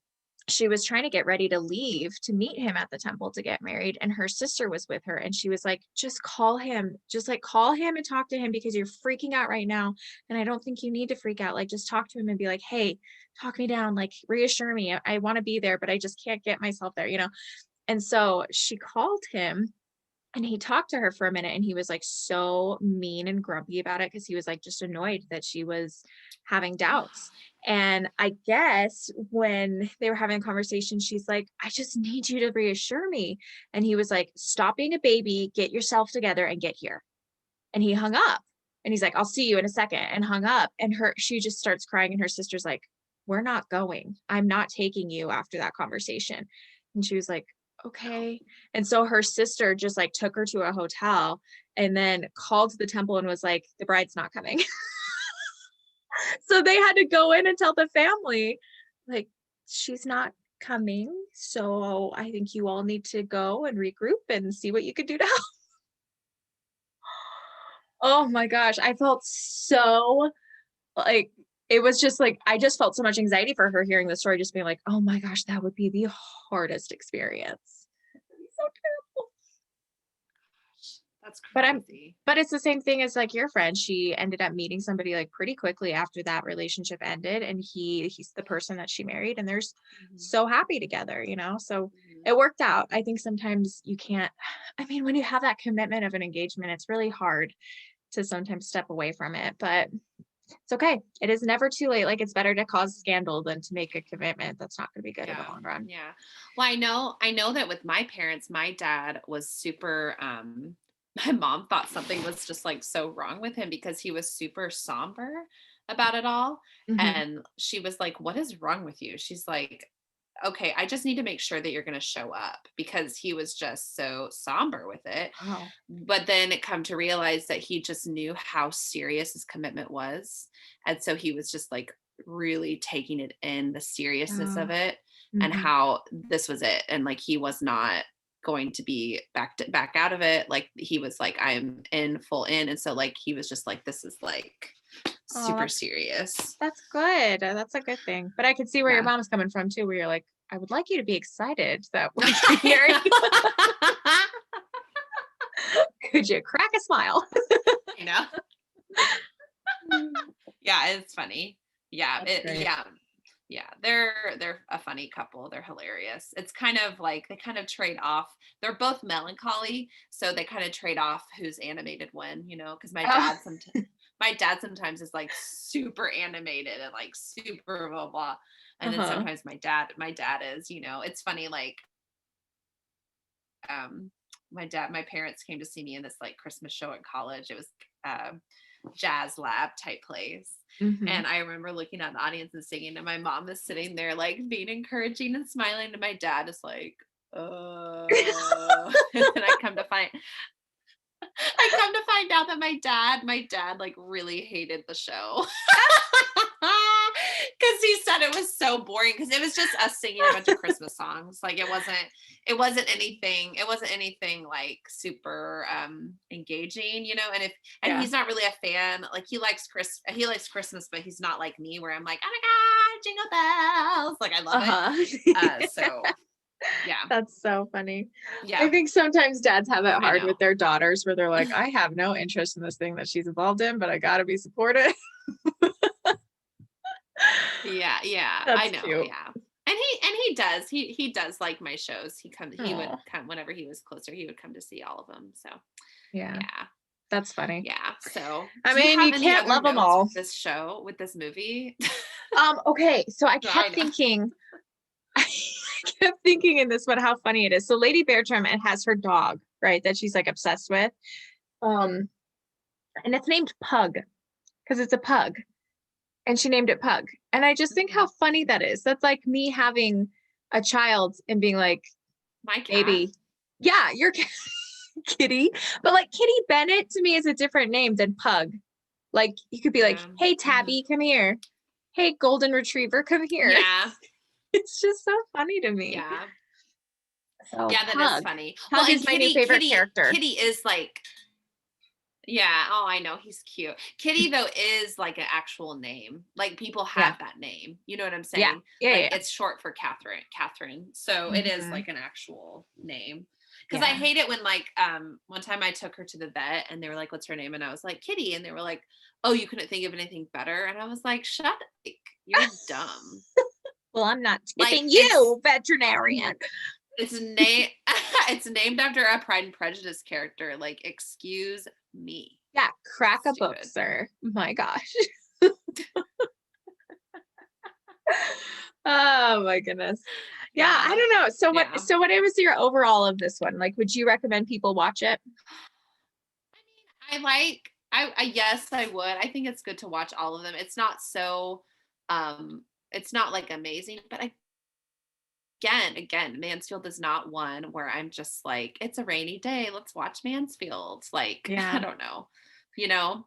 she was trying to get ready to leave to meet him at the temple to get married. And her sister was with her. And she was like, just call him and talk to him because you're freaking out right now. And I don't think you need to freak out. Like, just talk to him and be like, hey, talk me down, like reassure me. I want to be there, but I just can't get myself there, you know? And so she called him and he talked to her for a minute and he was like so mean and grumpy about it because he was like just annoyed that she was having doubts. And I guess when they were having a conversation, she's like, I just need you to reassure me. And he was like, stop being a baby, get yourself together and get here. And he hung up and he's like, I'll see you in a second, and hung up. And she just starts crying. And her sister's like, we're not going. I'm not taking you after that conversation. And she was like, okay. And so her sister just like took her to a hotel and then called to the temple and was like, the bride's not coming. So they had to go in and tell the family, like, she's not coming. So I think you all need to go and regroup and see what you could do to help. Oh my gosh. I felt so like, it was just like, I just felt so much anxiety for her hearing the story, just being like, oh my gosh, that would be the hardest experience. So terrible. That's crazy. But it's the same thing as like your friend. She ended up meeting somebody like pretty quickly after that relationship ended, and he's the person that she married, and they're so happy together, you know? So it worked out. I think sometimes you can't, I mean, when you have that commitment of an engagement, it's really hard to sometimes step away from it, but it's okay. It is never too late. Like, it's better to cause scandal than to make a commitment that's not going to be good in the long run. Yeah. Well, I know that with my parents, my dad was super, my mom thought something was just like so wrong with him because he was super somber about it all. And she was like, what is wrong with you? She's like, okay, I just need to make sure that you're going to show up, because he was just so somber with it. Wow. But then it come to realize that he just knew how serious his commitment was. And so he was just like really taking it in, the seriousness of it, and how this was it. And like, he was not going to be back out of it. Like, he was like, I'm in, full in. And so like, he was just like, this is like super serious. That's good. That's a good thing. But I could see where your mom's coming from too, where you're like, I would like you to be excited that we're getting married. Could you crack a smile? You know? Yeah, it's funny. Yeah, yeah, they're a funny couple. They're hilarious. It's kind of like they kind of trade off. They're both melancholy, so they kind of trade off who's animated when, you know, because my dad sometimes is like super animated and like super blah blah. And then sometimes my dad is, you know, it's funny, like my parents came to see me in this like Christmas show at college. It was jazz lab type place. And I remember looking at the audience and singing, and my mom is sitting there like being encouraging and smiling, and my dad is like, and then I come to find out that my dad like really hated the show. Because he said it was so boring because it was just us singing a bunch of Christmas songs. Like it wasn't anything like super engaging, you know. And he's not really a fan. Like he likes Christmas, but he's not like me where I'm like, oh my God, jingle bells. Like I love it. So yeah. That's so funny. Yeah. I think sometimes dads have it hard with their daughters where they're like, I have no interest in this thing that she's involved in, but I gotta be supportive. Yeah. That's I know. cute. Yeah. And he does like my shows. He would come whenever he was closer. He would come to see all of them. So yeah. That's funny. Yeah. So I mean, you can't love them all. With this movie. Okay. So I kept thinking in this one how funny it is. So Lady Bertram, it has her dog, right, that she's like obsessed with. And it's named Pug because it's a pug. And she named it Pug. And I just think how funny that is. That's like me having a child and being like, my cat. Baby. Yeah, your Kitty. But like Kitty Bennett to me is a different name than Pug. Like you could be like, hey, Tabby, come here. Hey, Golden Retriever, come here. Yeah. It's just so funny to me. Yeah. So, yeah, that is funny. Pug is my new favorite character. Kitty is like, yeah. Oh, I know. He's cute. Kitty, though, is like an actual name. Like people have that name. You know what I'm saying? Yeah. It's short for Catherine. So it is like an actual name. Because I hate it when like one time I took her to the vet and they were like, what's her name? And I was like, Kitty. And they were like, oh, you couldn't think of anything better. And I was like, shut up. You're dumb. Well, I'm not tipping you, veterinarian. It's named after a Pride and Prejudice character. Like, excuse me. Yeah, crack a book, sir. My gosh. Oh my goodness. Yeah, I don't know. So what was your overall of this one? Like, would you recommend people watch it? I mean, yes, I would. I think it's good to watch all of them. It's not so it's not like amazing, but again, Mansfield is not one where I'm just like, it's a rainy day, let's watch Mansfield. Like, I don't know, you know?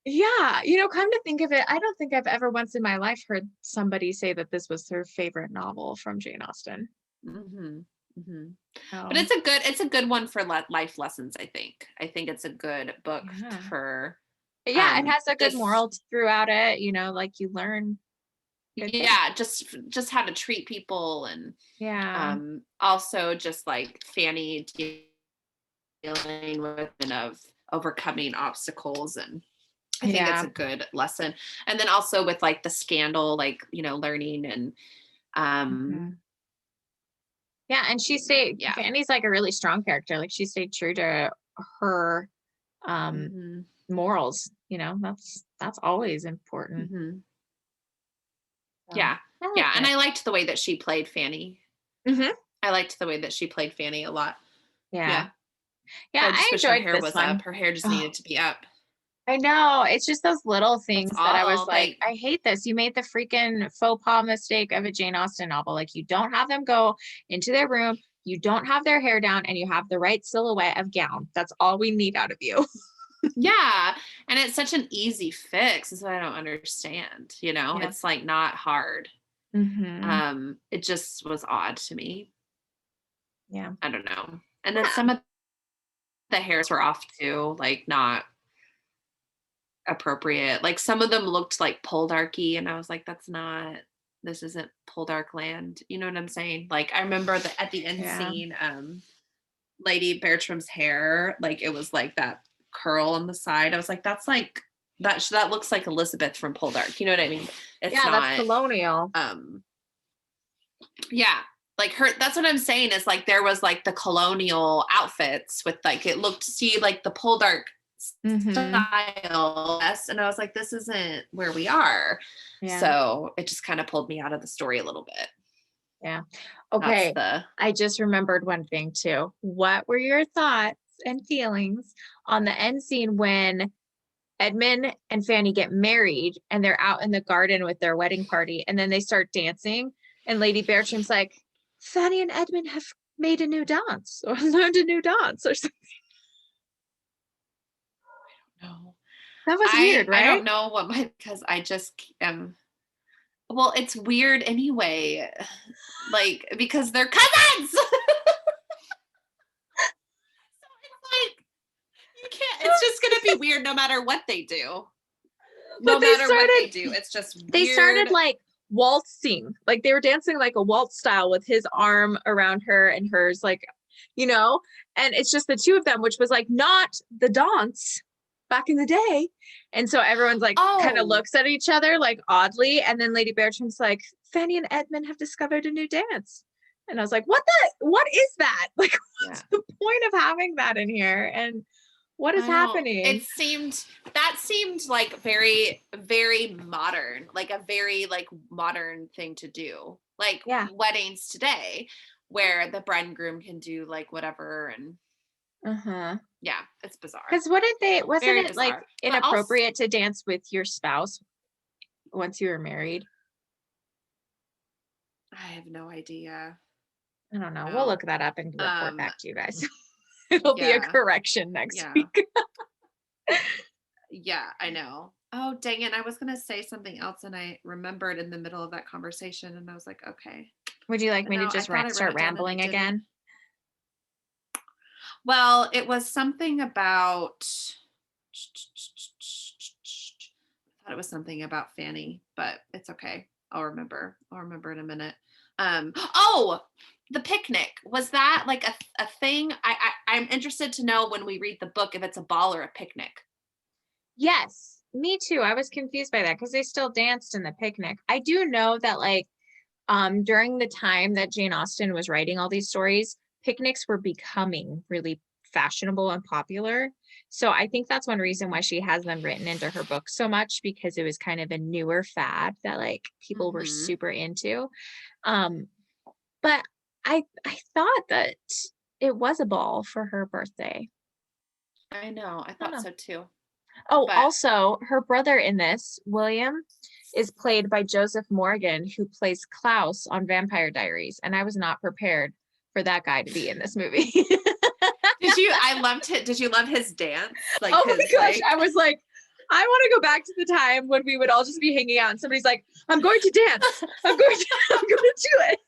Yeah. You know, come to think of it, I don't think I've ever once in my life heard somebody say that this was their favorite novel from Jane Austen. But it's a good one for life lessons. I think it's a good book for. Yeah. It has a good moral throughout it. You know, like you learn. Just how to treat people and also just like Fanny dealing with and of overcoming obstacles, and I think it's a good lesson. And then also with like the scandal, like, you know, learning and yeah, and she stayed Fanny's like a really strong character. Like she stayed true to her morals, you know. That's always important. Yeah. And I liked the way that she played Fanny. I liked the way that she played Fanny a lot. Yeah, I enjoyed her hair this one. Up. Her hair just needed to be up. I know. It's just those little things that I was like, I hate this. You made the freaking faux pas mistake of a Jane Austen novel. Like you don't have them go into their room. You don't have their hair down and you have the right silhouette of gown. That's all we need out of you. Yeah. And it's such an easy fix. Is what I don't understand. You know, it's like not hard. It just was odd to me. Yeah. I don't know. And then some of the hairs were off too, like not appropriate. Like some of them looked like Poldarky, and I was like, this isn't Poldark land. You know what I'm saying? Like I remember that at the end scene, Lady Bertram's hair, like it was like that curl on the side. I was like, that's like that looks like Elizabeth from Poldark. You know what I mean? It's not, that's colonial. Like her, that's what I'm saying is like there was like the colonial outfits with like it looked like the Poldark style, and I was like, this isn't where we are. So it just kind of pulled me out of the story a little bit. Okay, I just remembered one thing too. What were your thoughts and feelings on the end scene when Edmund and Fanny get married and they're out in the garden with their wedding party and then they start dancing and Lady Bertram's like, Fanny and Edmund have made a new dance or learned a new dance or something. I don't know. That was weird, right? I don't know because I just am Well, it's weird anyway, like, because they're cousins. So it's like, you can't, it's just going to be weird no matter what they do. No matter what they do, it's just weird. They started like waltzing, like they were dancing like a waltz style with his arm around her and hers, like, you know, and it's just the two of them, which was like not the dance back in the day. And so everyone's like kind of looks at each other like oddly. And then Lady Bertram's like, Fanny and Edmund have discovered a new dance. And I was like, what is that? Like, what's the point of having that in here? And what is happening? It seemed like very, very modern, like a very like modern thing to do, like weddings today, where the bride and groom can do like whatever and it's bizarre. Because wasn't it like inappropriate to dance with your spouse once you were married? I have no idea. I don't know. We'll look that up and report back to you guys. It'll be a correction next week. Yeah, I know. Oh, dang it. I was going to say something else and I remembered in the middle of that conversation and I was like, okay. Would you like me to just start rambling again? Well, it was something about, I thought it was something about Fanny, but it's okay. I'll remember in a minute. The picnic, was that like a thing? I'm interested to know when we read the book if it's a ball or a picnic. Yes, me too. I was confused by that because they still danced in the picnic. I do know that like during the time that Jane Austen was writing all these stories, picnics were becoming really fashionable and popular. So I think that's one reason why she has them written into her book so much, because it was kind of a newer fad that like people were super into. But I thought that it was a ball for her birthday. I know. I thought so too. Oh, also her brother in this, William, is played by Joseph Morgan, who plays Klaus on Vampire Diaries. And I was not prepared for that guy to be in this movie. I loved it. Did you love his dance? Like, oh my gosh. I was like, I want to go back to the time when we would all just be hanging out and somebody's like, I'm going to dance. I'm going to do it.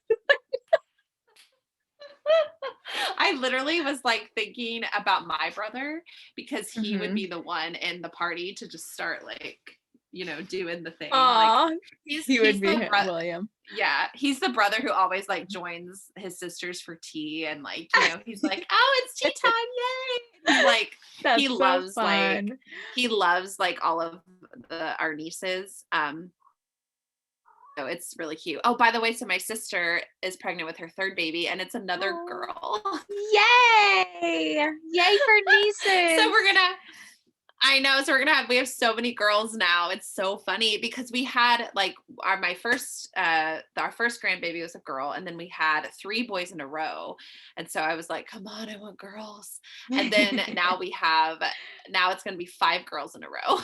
I literally was like thinking about my brother because he would be the one in the party to just start like, you know, doing the thing. Aww, like he would be William. Yeah, he's the brother who always like joins his sisters for tea and like, you know, he's like, oh, it's tea time, yay! He's like, he loves like all of our nieces. So it's really cute. Oh, by the way, so my sister is pregnant with her third baby and it's another girl. Yay! Yay for nieces. So we have so many girls now. It's so funny because we had like our first grandbaby was a girl and then we had 3 boys in a row. And so I was like, come on, I want girls. And then now it's going to be 5 girls in a row.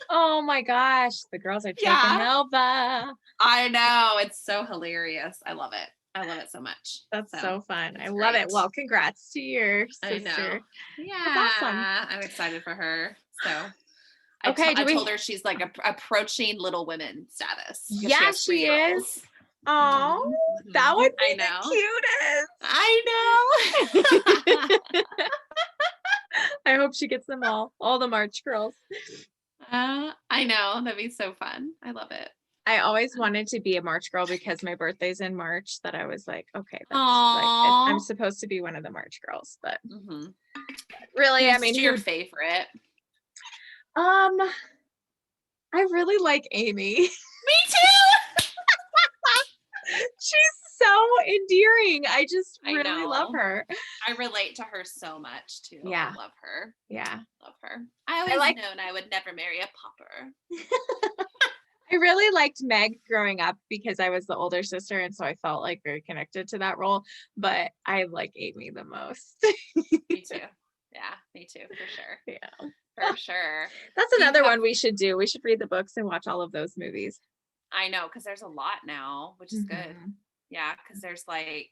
Oh my gosh, the girls are taking over. I know, it's so hilarious. I love it. I love it so much. That's so fun. I love it. Well, congrats to your sister. I know. Yeah, that's awesome. I'm excited for her. So I told her she's like approaching Little Women status. Yeah, she is. Oh, that would be the cutest. I know. I hope she gets them all the March girls. I know, that'd be so fun. I love it. I always wanted to be a March girl because my birthday's in March, that I was like, okay, that's like, I'm supposed to be one of the March girls, but really, I mean, your favorite? I really like Amy. Me too. She's so endearing. I just really love her. I relate to her so much too. Yeah. I love her. Yeah. Love her. I always known I would never marry a pauper. I really liked Meg growing up because I was the older sister. And so I felt like very connected to that role, but I like Amy the most. Me too. Yeah, me too. For sure. Yeah. For sure. That's another one we should do. We should read the books and watch all of those movies. I know, because there's a lot now, which is good. Yeah, because there's like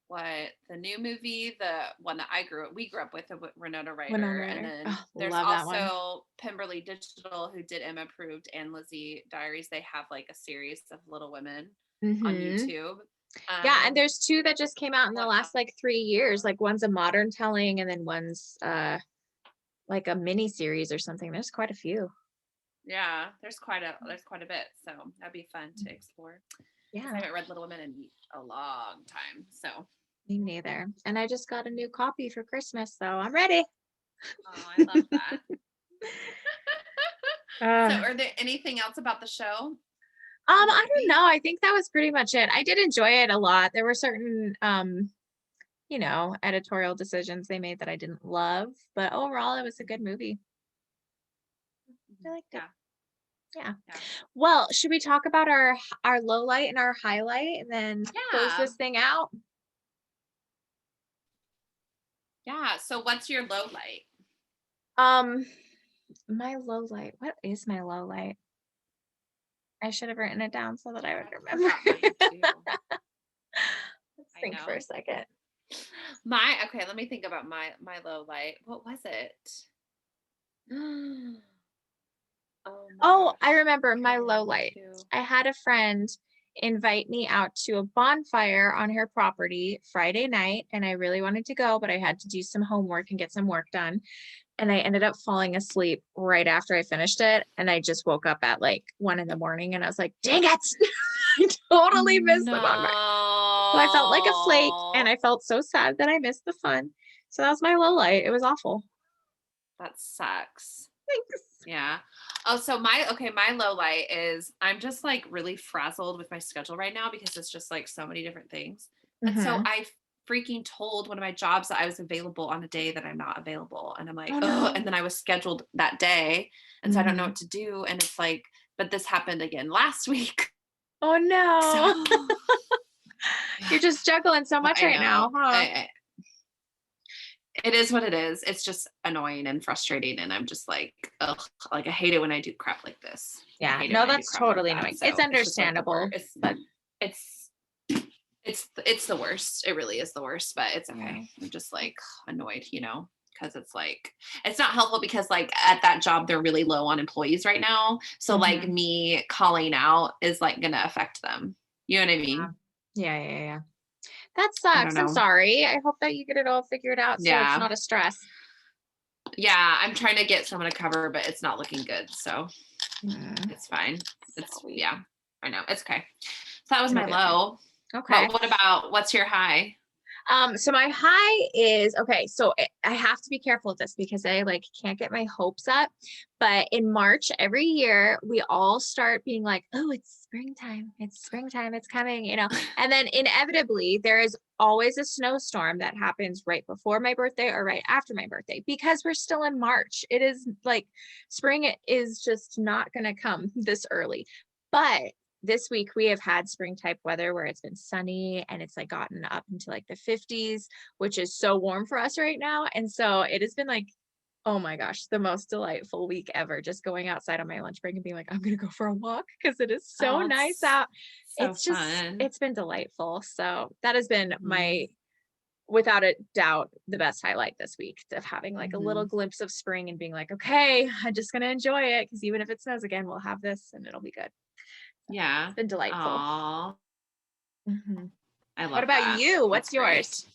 what the new movie, the one that we grew up with, Winona Ryder, Winona and Ryder. then Oh, there's love that one. also Pemberley Digital, who did Emma Approved and Lizzie Diaries. They have like a series of Little Women on YouTube. Yeah, and there's 2 that just came out in the what last like 3 years. Like one's a modern telling, and then one's like a mini series or something. There's quite a few. Yeah, there's quite a bit, so that'd be fun to explore. Yeah, I haven't read Little Women in a long time, so me neither. And I just got a new copy for Christmas, so I'm ready. oh, I love that. So Uh, are there anything else about the show? I don't know. I think that was pretty much it. I did enjoy it a lot. There were certain you know, editorial decisions they made that I didn't love, but overall it was a good movie. I liked it. Yeah. Well, should we talk about our low light and our highlight and then close this thing out? Yeah. So what's your low light? My low light. What is my low light? I should have written it down so that I would remember. Let's think for a second. Okay, let me think about my low light. What was it? Oh, I remember my low light. I had a friend invite me out to a bonfire on her property Friday night, and I really wanted to go, but I had to do some homework and get some work done. And I ended up falling asleep right after I finished it. And I just woke up at like 1 a.m. and I was like, dang it. I totally missed the bonfire. So I felt like a flake, and I felt so sad that I missed the fun. So that was my low light. It was awful. That sucks. Thanks. Yeah. Oh, so my low light is I'm just like really frazzled with my schedule right now because it's just like so many different things. And so I freaking told one of my jobs that I was available on a day that I'm not available. And I'm like, oh, and then I was scheduled that day. And so I don't know what to do. And it's like, but this happened again last week. Oh no. So, you're just juggling so much right now, huh? It is what it is. It's just annoying and frustrating. And I'm just like, ugh, like I hate it when I do crap like this. Yeah, no, that's totally annoying. So it's understandable. It's the worst. It really is the worst, but it's okay. I'm just like annoyed, you know, because it's like, it's not helpful because like at that job, they're really low on employees right now. So like me calling out is like going to affect them. You know what I mean? Yeah. That sucks. I'm sorry. I hope that you get it all figured out so it's not a stress. Yeah, I'm trying to get someone to cover, but it's not looking good. So it's fine. I know. It's okay. So that was my low. Okay. But what's your high? So my high is, okay, so I have to be careful with this because I like can't get my hopes up, but in March every year we all start being like, oh, it's springtime, it's coming, you know, and then inevitably there is always a snowstorm that happens right before my birthday or right after my birthday because we're still in March. It is like spring is just not going to come this early, but this week we have had spring type weather where it's been sunny and it's like gotten up into like the 50s, which is so warm for us right now. And so it has been like, oh my gosh, the most delightful week ever. Just going outside on my lunch break and being like, I'm going to go for a walk because it is so nice out. So it's just fun. It's been delightful. So that has been my, without a doubt, the best highlight this week of having like a little glimpse of spring and being like, okay, I'm just going to enjoy it because even if it snows again, we'll have this and it'll be good. Yeah. It's been delightful. Aww. I love What about you? What's yours?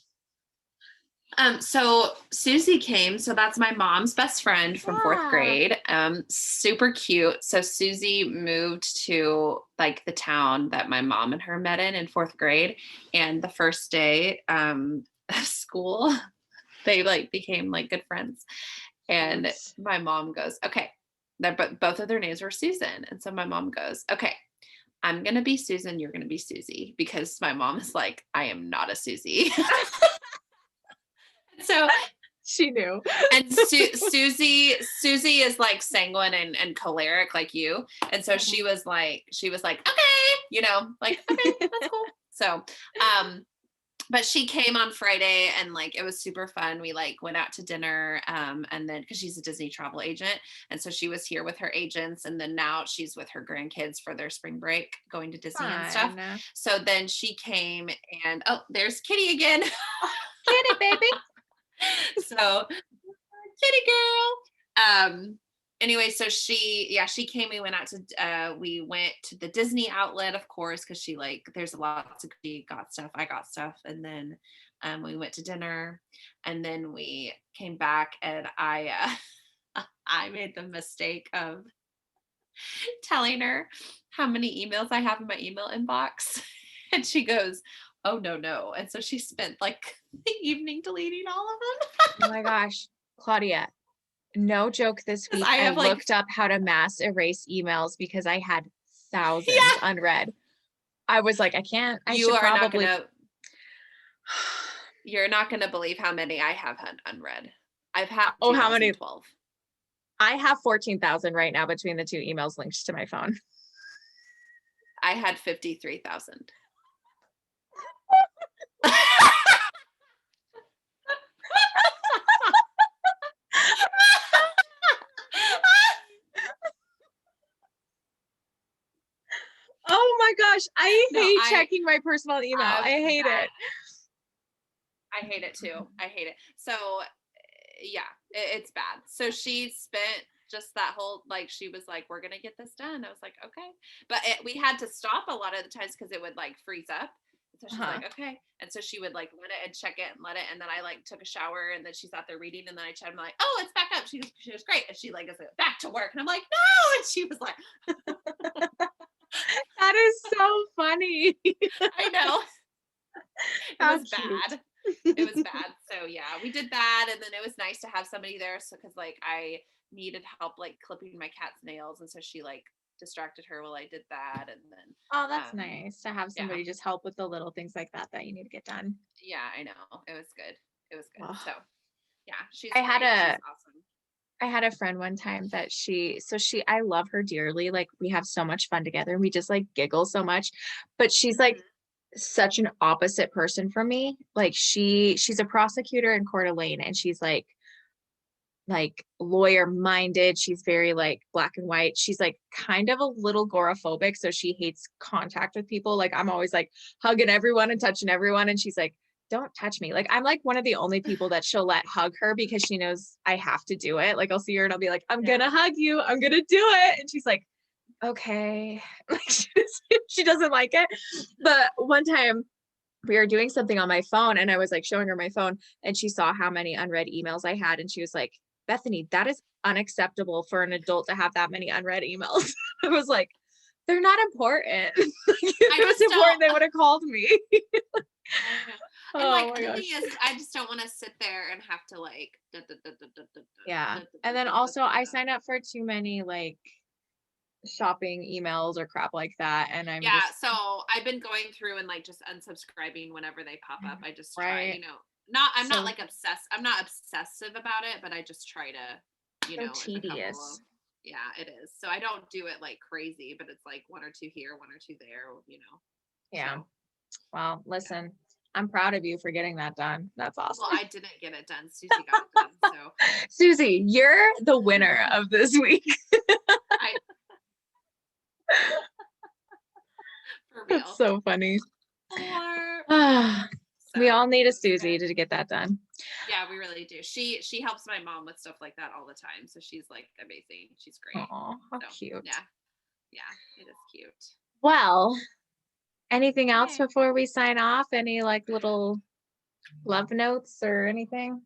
So Susie came. So that's my mom's best friend from 4th grade. Super cute. So Susie moved to like the town that my mom and her met in 4th grade. And the first day of school, they like became like good friends. And my mom goes, okay, but both of their names were Susan. And so my mom goes, okay, I'm going to be Susan. You're going to be Susie, because my mom is like, I am not a Susie. So she knew. And Susie is like sanguine and choleric like you. And so she was like, okay, you know, like, okay, that's cool. So, but she came on Friday and like it was super fun. We like went out to dinner and then because she's a Disney travel agent, and so she was here with her agents, and then now she's with her grandkids for their spring break going to Disney and stuff. So then she came and oh, there's Kitty again. Kitty baby. So Kitty girl. Anyway, so she came. We went out to we went to the Disney outlet, of course, because she like there's lots of she got stuff, I got stuff, and then we went to dinner, and then we came back, and I I made the mistake of telling her how many emails I have in my email inbox, and she goes, "Oh no!" And so she spent like the evening deleting all of them. Oh my gosh, Claudia. No joke, this week I have looked up how to mass erase emails because I had thousands unread. I was like, I can't. You're not gonna believe how many I have unread. I've had how many? 12. I have 14,000 right now between the two emails linked to my phone. I had 53,000. Oh my gosh, I hate checking my personal email. I hate it. I hate it too. I hate it. So yeah, it's bad. So she spent just that whole like she was like, we're gonna get this done. I was like, okay, but we had to stop a lot of the times because it would like freeze up. So she's like, okay, and so she would like let it and check it and let it, and then I like took a shower, and then she's out there reading, and then I checked. I'm like, oh, it's back up. She was great, and she like is like, back to work, and I'm like, no, and she was like. That is so funny. I know. It was bad. It was bad. So yeah, we did that, and then it was nice to have somebody there. So because like I needed help like clipping my cat's nails, and so she like distracted her while I did that, and then that's nice to have somebody just help with the little things like that you need to get done. Yeah, I know. It was good. It was good. So yeah, she's she's awesome. I had a friend one time that I love her dearly. Like we have so much fun together and we just like giggle so much, but she's like such an opposite person from me. Like she's a prosecutor in Coeur d'Alene, and she's like lawyer minded. She's very like black and white. She's like kind of a little agoraphobic. So she hates contact with people. Like I'm always like hugging everyone and touching everyone. And she's like, don't touch me. Like I'm like one of the only people that she'll let hug her because she knows I have to do it. Like I'll see her and I'll be like, I'm gonna hug you. I'm gonna do it. And she's like, okay. Like she doesn't like it. But one time we were doing something on my phone and I was like showing her my phone, and she saw how many unread emails I had. And she was like, Bethany, that is unacceptable for an adult to have that many unread emails. I was like, they're not important. If it was important, they would have called me. And like the thing is, I just don't want to sit there and have to like and then also I sign up for too many like shopping emails or crap like that, and I'm so I've been going through and like just unsubscribing whenever they pop up. I just try, I'm not like obsessed. I'm not obsessive about it, but I just try to, tedious. Yeah, it is. So I don't do it like crazy, but it's like one or two here, one or two there, Yeah. So, well, listen, I'm proud of you for getting that done. That's awesome. Well, I didn't get it done. Susie got it done. So Susie, you're the winner of this week. For real. That's so funny. We all need a Susie to get that done. Yeah, we really do. She helps my mom with stuff like that all the time. So she's like amazing. She's great. Oh, how cute. Yeah, it is cute. Well, anything else before we sign off? Any like little love notes or anything?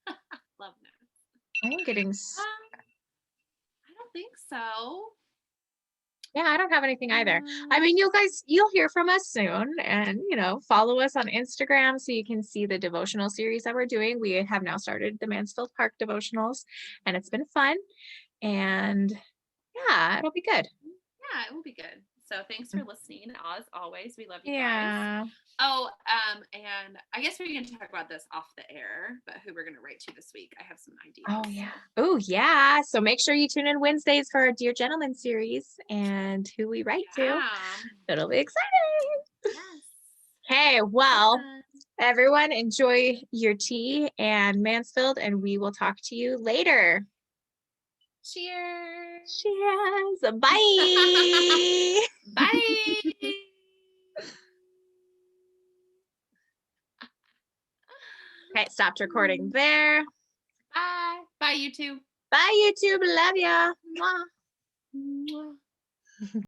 Love notes. I'm getting I don't think so. Yeah, I don't have anything either. I mean, you'll hear from us soon, and follow us on Instagram so you can see the devotional series that we're doing. We have now started the Mansfield Park devotionals, and it's been fun. And yeah, it'll be good. Yeah, it will be good. So thanks for listening. As always, we love you guys. Oh, and I guess we can talk about this off the air, but who we're going to write to this week. I have some ideas. Oh, yeah. Oh, yeah. So make sure you tune in Wednesdays for our Dear Gentleman series and who we write to. It'll be exciting. Yes. Okay, well, Everyone, enjoy your tea and Mansfield, and we will talk to you later. Cheers. Cheers. Bye. Bye. Okay, stopped recording there. Bye. Bye, YouTube. Bye, YouTube. Love ya. Mwah. Mwah.